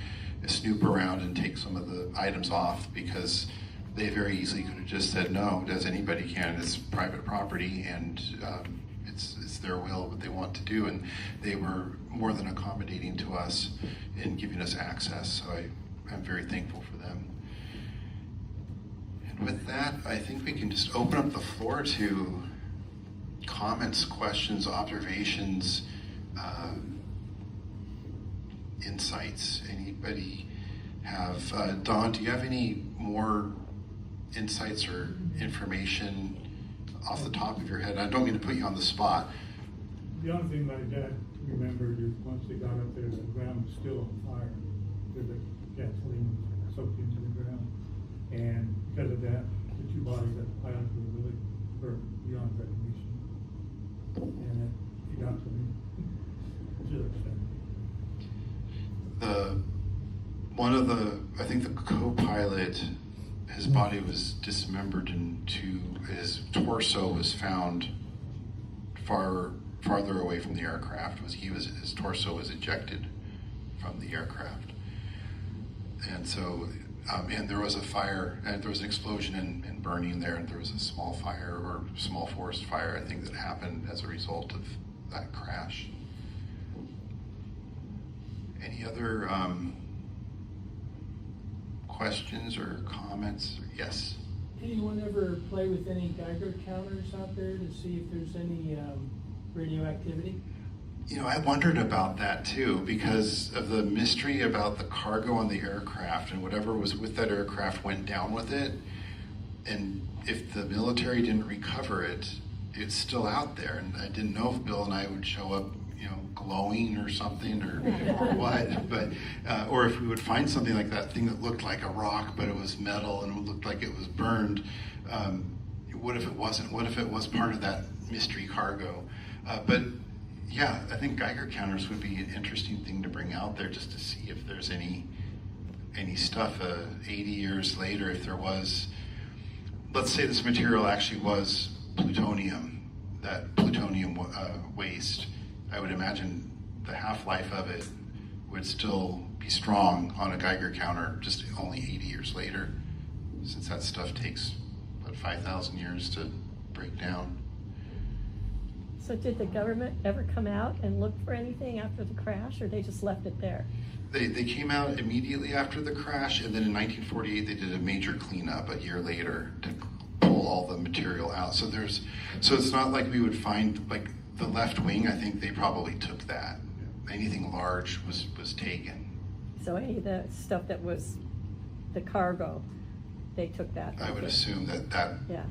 snoop around and take some of the items off, because they very easily could have just said no, as anybody can. It's private property, and it's their will, what they want to do, and they were more than accommodating to us in giving us access, so I'm very thankful for them. And with that, I think we can just open up the floor to comments, questions, observations, insights. Anybody have, Dawn, do you have any more insights or information off the top of your head? I don't mean to put you on the spot. The only thing my dad remembered is once they got up there, the ground was still on fire. Because the gasoline was soaked into the ground. And because of that, the two bodies at the pilot were beyond recognition. And it got to me. Just upset. I think the co-pilot, his body was dismembered his torso was found farther away from the aircraft. His torso was ejected from the aircraft. And so, and there was a fire, and there was an explosion and burning there, and there was a small fire, or small forest fire, I think, that happened as a result of that crash. Any other questions or comments? Yes? Anyone ever play with any Geiger counters out there to see if there's any radioactivity? I wondered about that too, because of the mystery about the cargo on the aircraft, and whatever was with that aircraft went down with it. And if the military didn't recover it, it's still out there. And I didn't know if Bill and I would show up, glowing or something, or what, but or if we would find something like that thing that looked like a rock, but it was metal and it looked like it was burned. What if it wasn't? What if it was part of that mystery cargo? But yeah, I think Geiger counters would be an interesting thing to bring out there, just to see if there's any stuff 80 years later, if there was, let's say this material actually was plutonium, that plutonium waste. I would imagine the half-life of it would still be strong on a Geiger counter, just only 80 years later. since that stuff takes, about 5,000 years to break down. So did the government ever come out and look for anything after the crash, or they just left it there? They came out immediately after the crash, and then in 1948 they did a major cleanup a year later to pull all the material out. So it's not like we would find, like the left wing, I think they probably took that. Anything large was taken. So any of the stuff that was the cargo, they took that? I would assume that Yeah.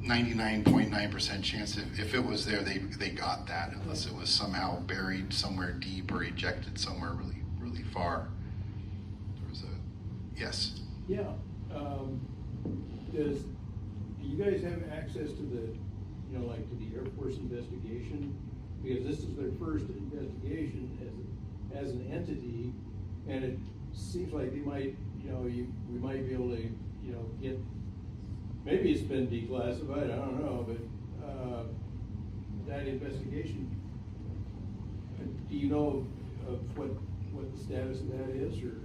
99.9% chance if it was there, they got that, unless it was somehow buried somewhere deep or ejected somewhere really, really far. There was a, yes? Yeah. Do you guys have access to the, like to the Air Force investigation? Because this is their first investigation as an entity, and it seems like they might, we might be able to, get, maybe it's been declassified, I don't know, but that investigation, do you know of what the status of that is, or?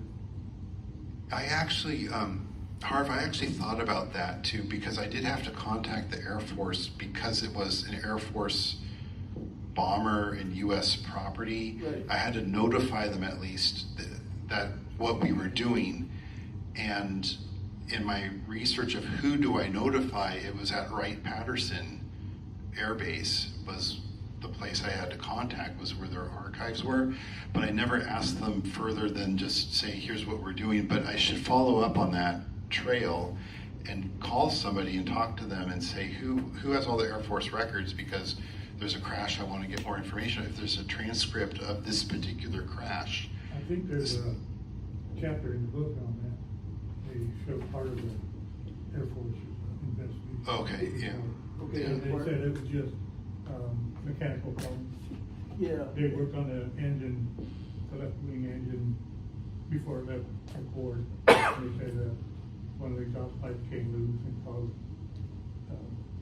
I actually, Harv, I actually thought about that too, because I did have to contact the Air Force because it was an Air Force bomber in U.S. property. Right. I had to notify them at least that what we were doing, and in my research of who do I notify, it was at Wright-Patterson Air Base was the place I had to contact, was where their archives were, but I never asked them further than just say, here's what we're doing. But I should follow up on that trail and call somebody and talk to them and say, who has all the Air Force records, because there's a crash, I want to get more information. If there's a transcript of this particular crash. I think there's a chapter in the book on that. They show part of the Air Force investigation. Okay, yeah. Okay. And they said it was just mechanical problems. Yeah. They worked on the engine, the left wing engine, before it left the cord. They said one of the exhaust pipes came loose and caused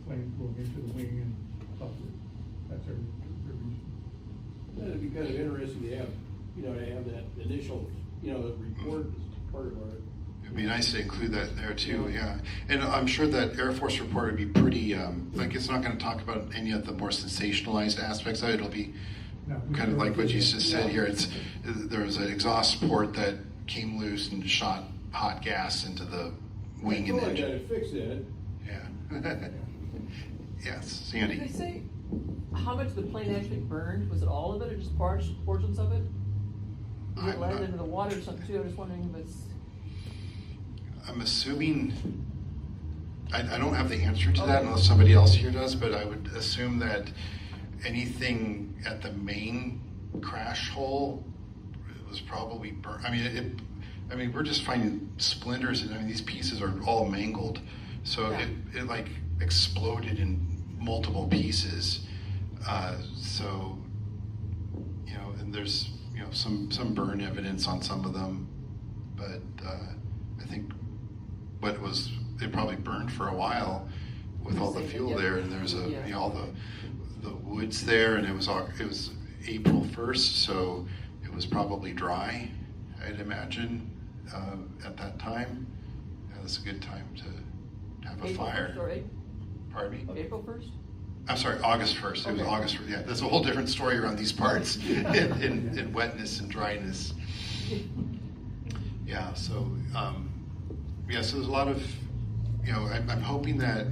flames going into the wing and caused it. That's their reason. That'd be kind of interesting to have, to have that initial, report as part of our. It'd be nice to include that there too, yeah. And I'm sure that Air Force report would be pretty, like it's not going to talk about any of the more sensationalized aspects of it. It'll be kind of like what you just said here. There was an exhaust port that came loose and shot hot gas into the wing and I engine. gotta fix that. Yeah. Yes, Did Sandy. they say how much the plane actually burned? Was it all of it or just portions of it? Was it I'm landed not- into the water or something too? I'm just wondering if it's. I'm assuming, I don't have the answer to that unless somebody else here does, but I would assume that anything at the main crash hole was probably burned. I mean, we're just finding splinters, and these pieces are all mangled. So Yeah. it like exploded in multiple pieces. So, and there's, some burn evidence on some of them, but I think it probably burned for a while with all the fuel there, and there's all the woods there, and it was April 1st, so it was probably dry, I'd imagine, at that time. Yeah, that's a good time to have a April fire. 1st or Pardon me? April 1st? I'm sorry, August 1st. It was Okay. August 1st. Yeah, there's a whole different story around these parts in wetness and dryness. Yeah, so so there's a lot of, I'm hoping that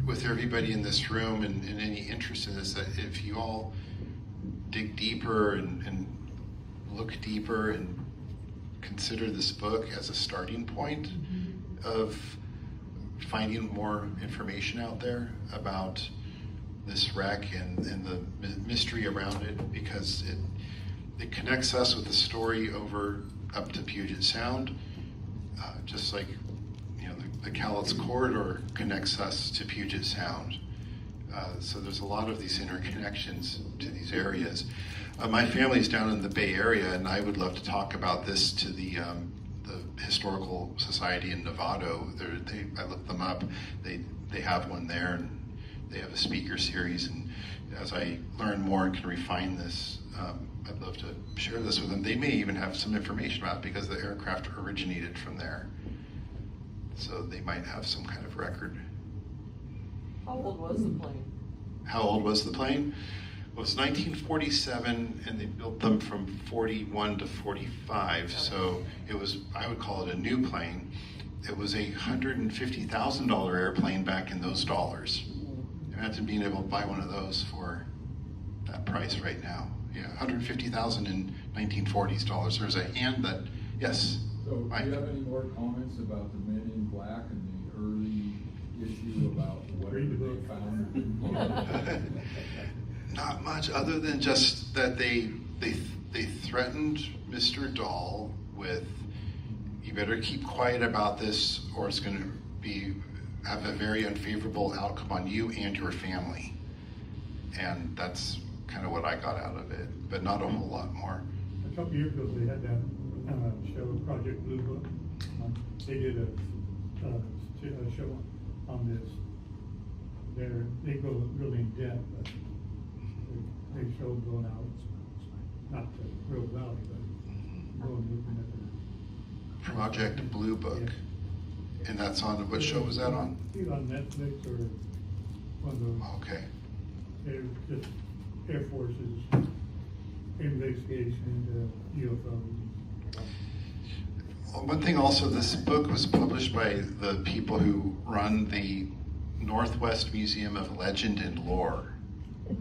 with everybody in this room and any interest in this, that if you all dig deeper and look deeper and consider this book as a starting point of finding more information out there about this wreck and the mystery around it, because it connects us with the story up to Puget Sound, just like the Cowlitz corridor connects us to Puget Sound. So there's a lot of these interconnections to these areas. My family's down in the Bay Area, and I would love to talk about this to the Historical Society in Novato. I looked them up. They have one there, and they have a speaker series. And as I learn more and can refine this, I'd love to share this with them. They may even have some information about it because the aircraft originated from there. So they might have some kind of record. How old was the plane? How old was the plane? Well, it's 1947, and they built them from 41 to 45. So it was, I would call it a new plane. It was a $150,000 airplane back in those dollars. Imagine being able to buy one of those for that price right now. Yeah, $150,000 in 1940s dollars. There's a hand that, yes. So do Mike? you have any more comments about the Men in Black and the early issue about what they found? Not much, other than just that they threatened Mr. Dahl with, you better keep quiet about this or it's going to have a very unfavorable outcome on you and your family. And that's kind of what I got out of it, but not a whole lot more. A couple years ago, they had that show, Project Blue Book. They did a show on this. They go really in depth, but they show going out, not the real valley, but going looking at the Project Blue Book. Yeah. And that's on, what show was that on? Either on Netflix or one of those. Okay. They're just Air Force's investigation into UFOs. Well, one thing also, this book was published by the people who run the Northwest Museum of Legend and Lore.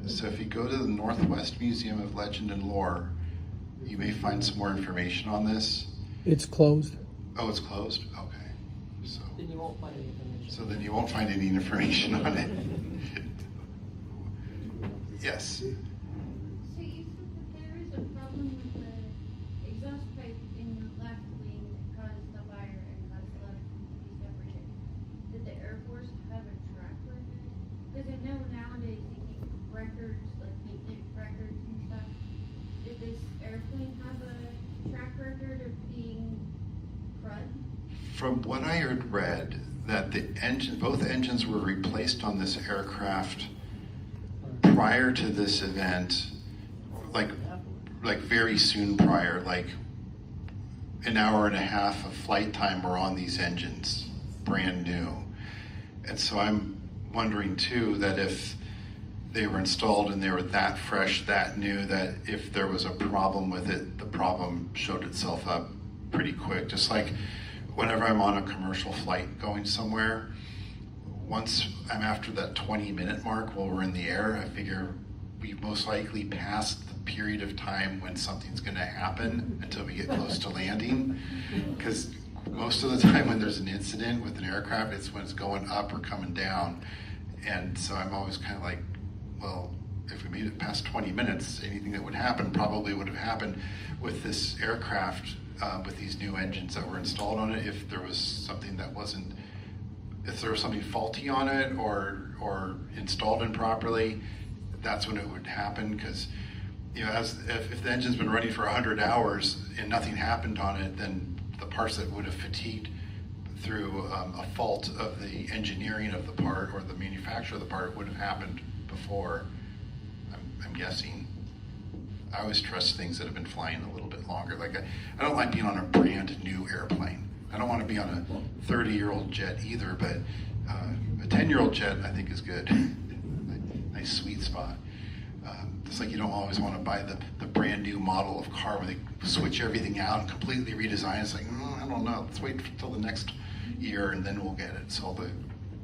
So if you go to the Northwest Museum of Legend and Lore, you may find some more information on this. It's closed. Oh, it's closed? Okay. So, Then you won't find any information. so then you won't find any information on it. Yes. So you said that there is a problem with the exhaust pipe in the left wing that caused the fire and caused the left wing to be separated. Did the Air Force have a track record? Because I know nowadays they keep records, like maintenance records and stuff. Did this airplane have a track record of being crud? From what I had read, that both engines were replaced on this aircraft prior to this event, like very soon prior, like an hour and a half of flight time were on these engines, brand new. And so I'm wondering too that if they were installed and they were that fresh, that new, that if there was a problem with it, the problem showed itself up pretty quick. Just like whenever I'm on a commercial flight going somewhere, once I'm after that 20-minute mark while we're in the air, I figure we've most likely passed the period of time when something's going to happen until we get close to landing. Because most of the time when there's an incident with an aircraft, it's when it's going up or coming down. And so I'm always kind of like, well, if we made it past 20 minutes, anything that would happen probably would have happened with this aircraft, with these new engines that were installed on it. If there was something that wasn't, if there was something faulty on it or installed improperly, that's when it would happen. Because if the engine's been running for 100 hours and nothing happened on it, then the parts that would have fatigued through a fault of the engineering of the part or the manufacture of the part would have happened before. I'm guessing. I always trust things that have been flying a little bit longer. Like I don't like being on a brand new airplane. I don't want to be on a 30-year-old jet either, but a 10-year-old jet I think is good. Nice sweet spot. It's like you don't always want to buy the brand new model of car where they switch everything out and completely redesign. It's like, I don't know, let's wait until the next year and then we'll get it. So all the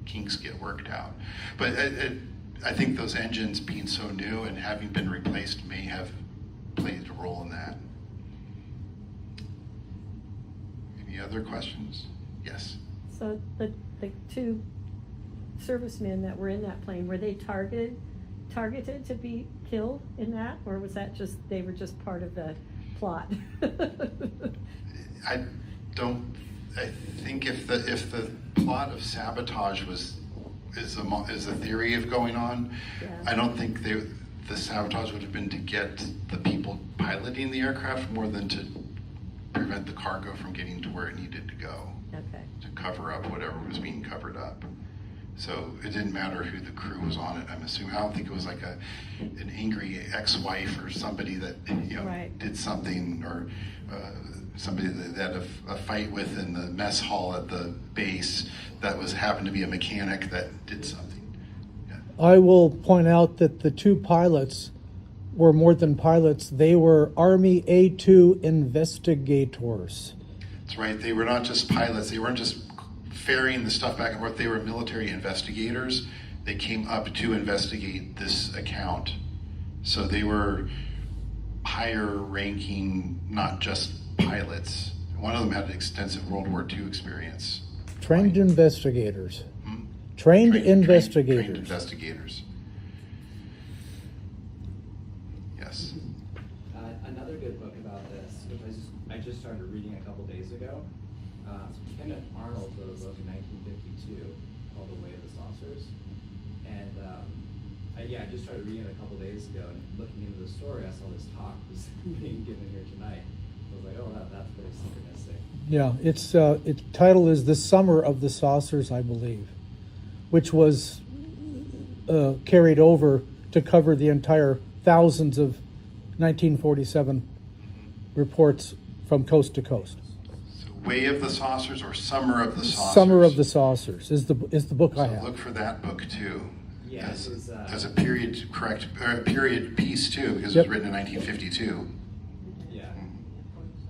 kinks get worked out. But I think those engines being so new and having been replaced may have played a role in that. Any other questions? Yes. So the two servicemen that were in that plane, were they targeted to be killed in that, or was that just, they were just part of the plot? I think if the plot of sabotage is a theory of going on, Yeah. I don't think the sabotage would have been to get the people piloting the aircraft more than to prevent the cargo from getting to where it needed to go. Okay. To cover up whatever was being covered up. So it didn't matter who the crew was on it, I'm assuming. I don't think it was like an angry ex-wife or somebody that, Right. did something, or somebody that had a fight with in the mess hall at the base that happened to be a mechanic that did something. Yeah. I will point out that the two pilots were more than pilots. They were Army A2 investigators. That's right. They were not just pilots. They weren't just ferrying the stuff back and forth. They were military investigators. They came up to investigate this account. So they were higher ranking, not just pilots. One of them had extensive World War II experience. Trained investigators. Hmm? Trained Trained investigators. investigators. Yes. Another good book about this, which I just started reading a couple days ago. Kenneth Arnold wrote a book in 1952 called The Way of the Saucers. And I just started reading it a couple days ago, and looking into the story, I saw this talk was being given here tonight. I was like, oh, that's very synchronistic. Yeah, its title is The Summer of the Saucers, I believe, which was carried over to cover the entire thousands of 1947 reports from coast to coast. Way of the Saucers or Summer of the Saucers? Summer of the Saucers is the book I have. Look for that book too. Yeah, as a period period piece too, because it was written in 1952. Yeah,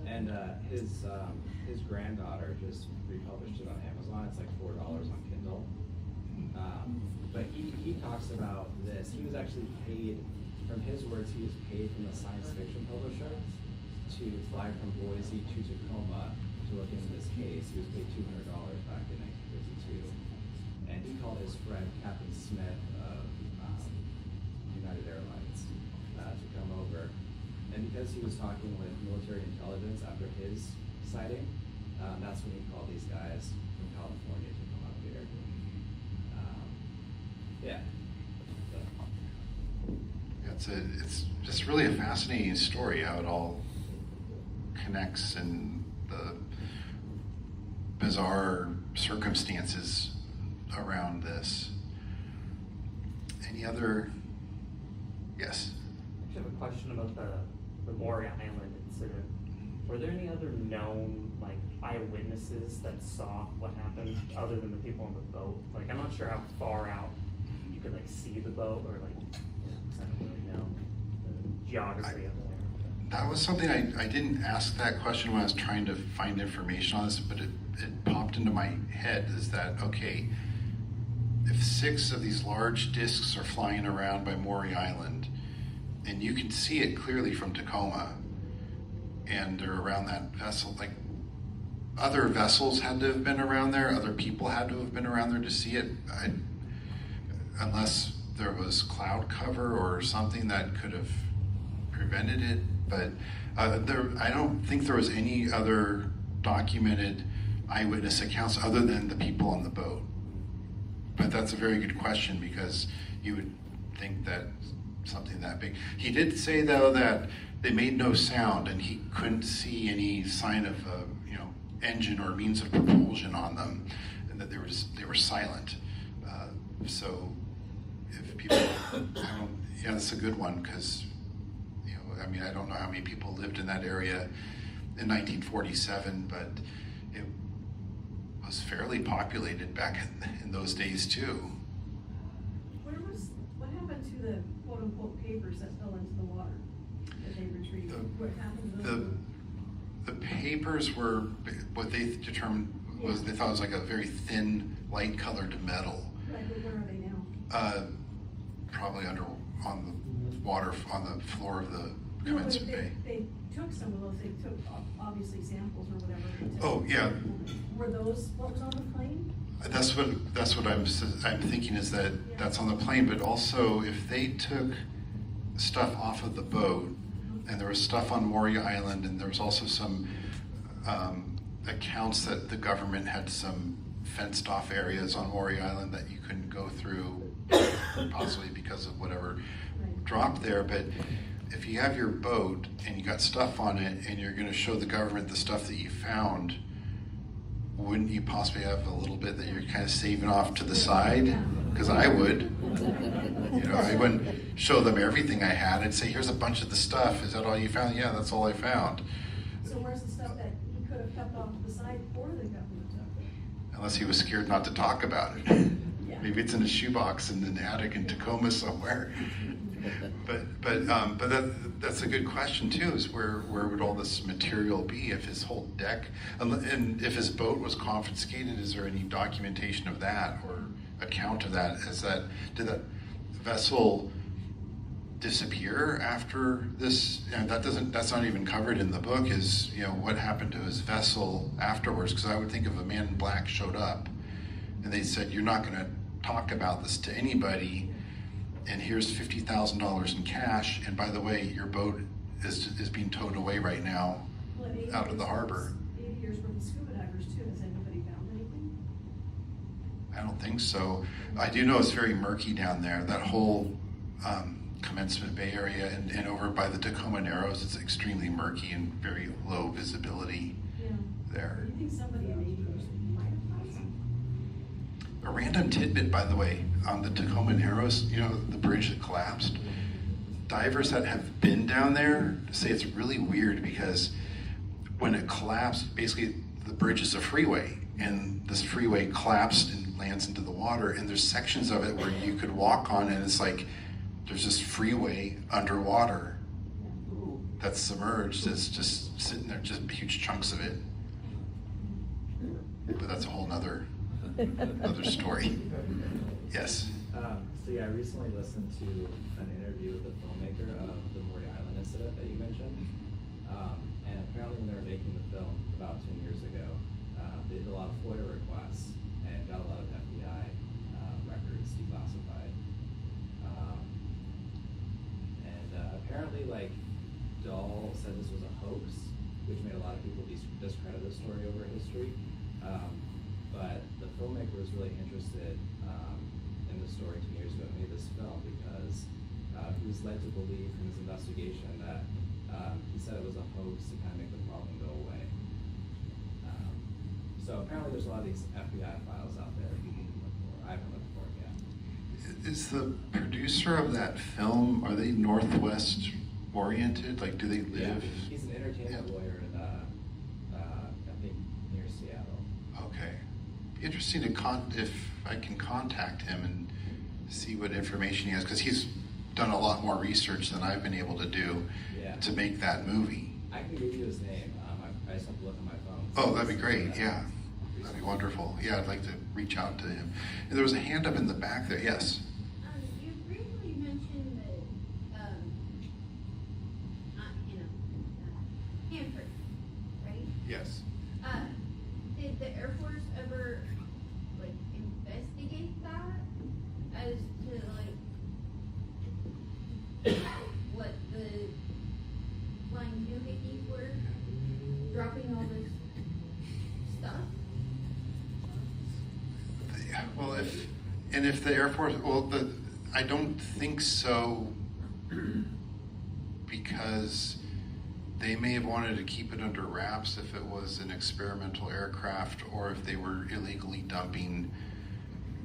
and his granddaughter just republished it on Amazon. It's like $4 on Kindle. But he talks about this. He was actually paid, from his words, he was paid from the science fiction publisher to fly from Boise to Tacoma to look into this case. He was paid $200 back in 1952, and he called his friend Captain Smith of United Airlines to come over. And because he was talking with military intelligence after his sighting, that's when he called these guys from California to come up here. Yeah. It's just really a fascinating story how it all connects and the bizarre circumstances around this. Any other? Yes. I actually have a question about the Maury Island incident. Were there any other known eyewitnesses that saw what happened other than the people on the boat? I'm not sure how far out you could see the boat, or I don't really know the geography of it. That was something I didn't ask that question when I was trying to find information on this, but it popped into my head, is that, okay, if 6 of these large discs are flying around by Maury Island, and you can see it clearly from Tacoma, and they're around that vessel, other vessels had to have been around there, other people had to have been around there to see it, unless there was cloud cover or something that could have prevented it. But I don't think there was any other documented eyewitness accounts other than the people on the boat. But that's a very good question, because you would think that something that big. He did say though that they made no sound and he couldn't see any sign of engine or means of propulsion on them, and that they were silent. So if people, that's a good one, because I don't know how many people lived in that area in 1947, but it was fairly populated back in those days too. What happened to the quote-unquote papers that fell into the water that they retrieved? What happened to those? The papers were, what they determined was, they thought it was a very thin, light-colored metal. Right, but where are they now? Probably on the water, on the floor of the commencement bay. They took some of those. They took obviously samples or whatever. Oh yeah. Were those what was on the plane? That's what I'm thinking, is that that's on the plane, but also if they took stuff off of the boat, and there was stuff on Maury Island, and there was also some accounts that the government had some fenced off areas on Maury Island that you couldn't go through, possibly because of whatever dropped there. But if you have your boat and you got stuff on it and you're going to show the government the stuff that you found, wouldn't you possibly have a little bit that you're kind of saving off to the side? Because I would. You know, I wouldn't show them everything I had. I'd say, here's a bunch of the stuff. Is that all you found? Yeah, that's all I found. So where's the stuff that he could have kept off to the side before the government took it? Unless he was scared not to talk about it. Yeah. Maybe it's in a shoebox in an attic in Tacoma somewhere. But that's a good question too, is where would all this material be if his whole deck, and if his boat was confiscated, is there any documentation of that or account of that? Did that vessel disappear after this? And that's not even covered in the book, is, you know, what happened to his vessel afterwards? Because I would think if a man in black showed up and they said, you're not going to talk about this to anybody, and here's $50,000 in cash, and by the way, your boat is being towed away right now out of the harbor. 80 years worth of scuba divers too. Has anybody found anything? I don't think so. I do know it's very murky down there. That whole Commencement Bay area and over by the Tacoma Narrows, it's extremely murky and very low visibility there. Do you think somebody in 80 years might have found something? A random tidbit, by the way, on the Tacoma Narrows, you know, the bridge that collapsed. Divers that have been down there say it's really weird because when it collapsed, basically the bridge is a freeway, and this freeway collapsed and lands into the water, and there's sections of it where you could walk on, and it's like there's this freeway underwater that's submerged. It's just sitting there, just huge chunks of it. But that's a whole nother story. Yes. So yeah, I recently listened to an interview with the filmmaker of the Maury Island Incident that you mentioned. And apparently when they were making the film about 10 years ago, they did a lot of FOIA requests and got a lot of FBI records declassified. Apparently, like, Dahl said this was a hoax, which made a lot of people discredit the story over history. But the filmmaker was really interested in the story 2 years ago and made this film because he was led to believe in his investigation that he said it was a hoax to kind of make the problem go away. So apparently there's a lot of these FBI files out there that you can look for. I haven't looked for it yet. Is the producer of that film, are they Northwest oriented? Like, do they live? Yeah, he's an entertainment lawyer in, I think, near Seattle. Okay. Interesting to if I can contact him and see what information he has, because he's done a lot more research than I've been able to do to make that movie. I can give you his name. I just have to look on my phone. Oh, that'd be great. Yeah, that'd be wonderful. Yeah, I'd like to reach out to him. And there was a hand up in the back there. Yes. You briefly mentioned that, Hanford, right? Yes. Did the Air Force ever, like, investigate that as to, like, what the flying doohickeys were dropping all this stuff? Well, if the Air Force, I don't think so, because they may have wanted to keep it under wraps if it was an experimental aircraft, or if they were illegally dumping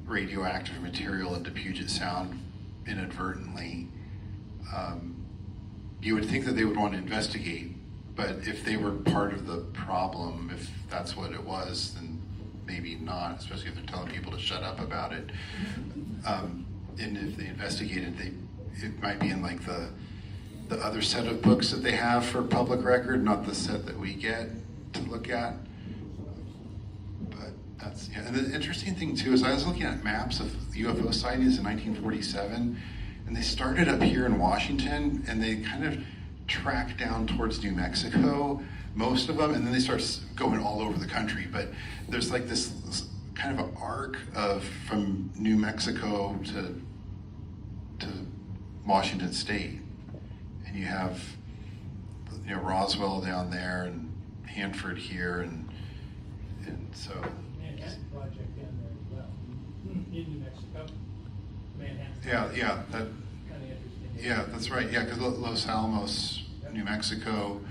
radioactive material into Puget Sound inadvertently. You would think that they would want to investigate, but if they were part of the problem, if that's what it was, then maybe not, especially if they're telling people to shut up about it. And if they investigated, it might be in like the other set of books that they have for public record, not the set that we get to look at. But that's, yeah. And the interesting thing too is I was looking at maps of UFO sightings in 1947, and they started up here in Washington, and they kind of tracked down towards New Mexico, most of them, and then they start going all over the country. But there's like this kind of an arc from New Mexico to Washington State, and you have, you know, Roswell down there and Hanford here, and so. Manhattan Project down there as well, in New Mexico. Manhattan. Yeah, that. Kind of interesting. Yeah, that's right. Yeah, because Los Alamos, New Mexico.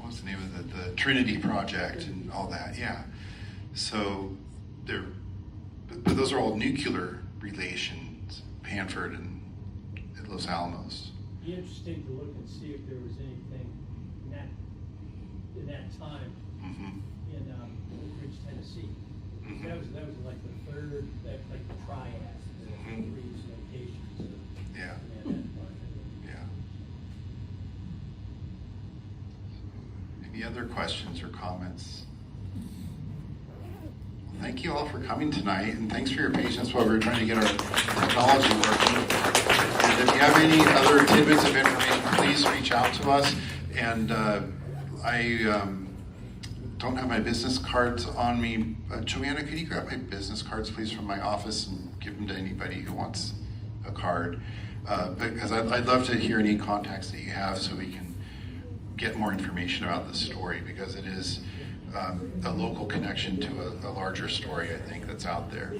what's the name of the Trinity Project and all that, yeah. So but those are all nuclear relations, Hanford and Los Alamos. Be interesting to look and see if there was anything in that time in Oak Ridge, Tennessee. That was like the third, like the triad, the three locations of Yeah. Yeah. Any other questions or comments? Thank you all for coming tonight, and thanks for your patience while we're trying to get our technology working. And if you have any other tidbits of information, please reach out to us. And I don't have my business cards on me. Joanna, could you grab my business cards, please, from my office and give them to anybody who wants a card? Because I'd love to hear any contacts that you have so we can get more information about the story, because it is a local connection to a larger story, I think, that's out there.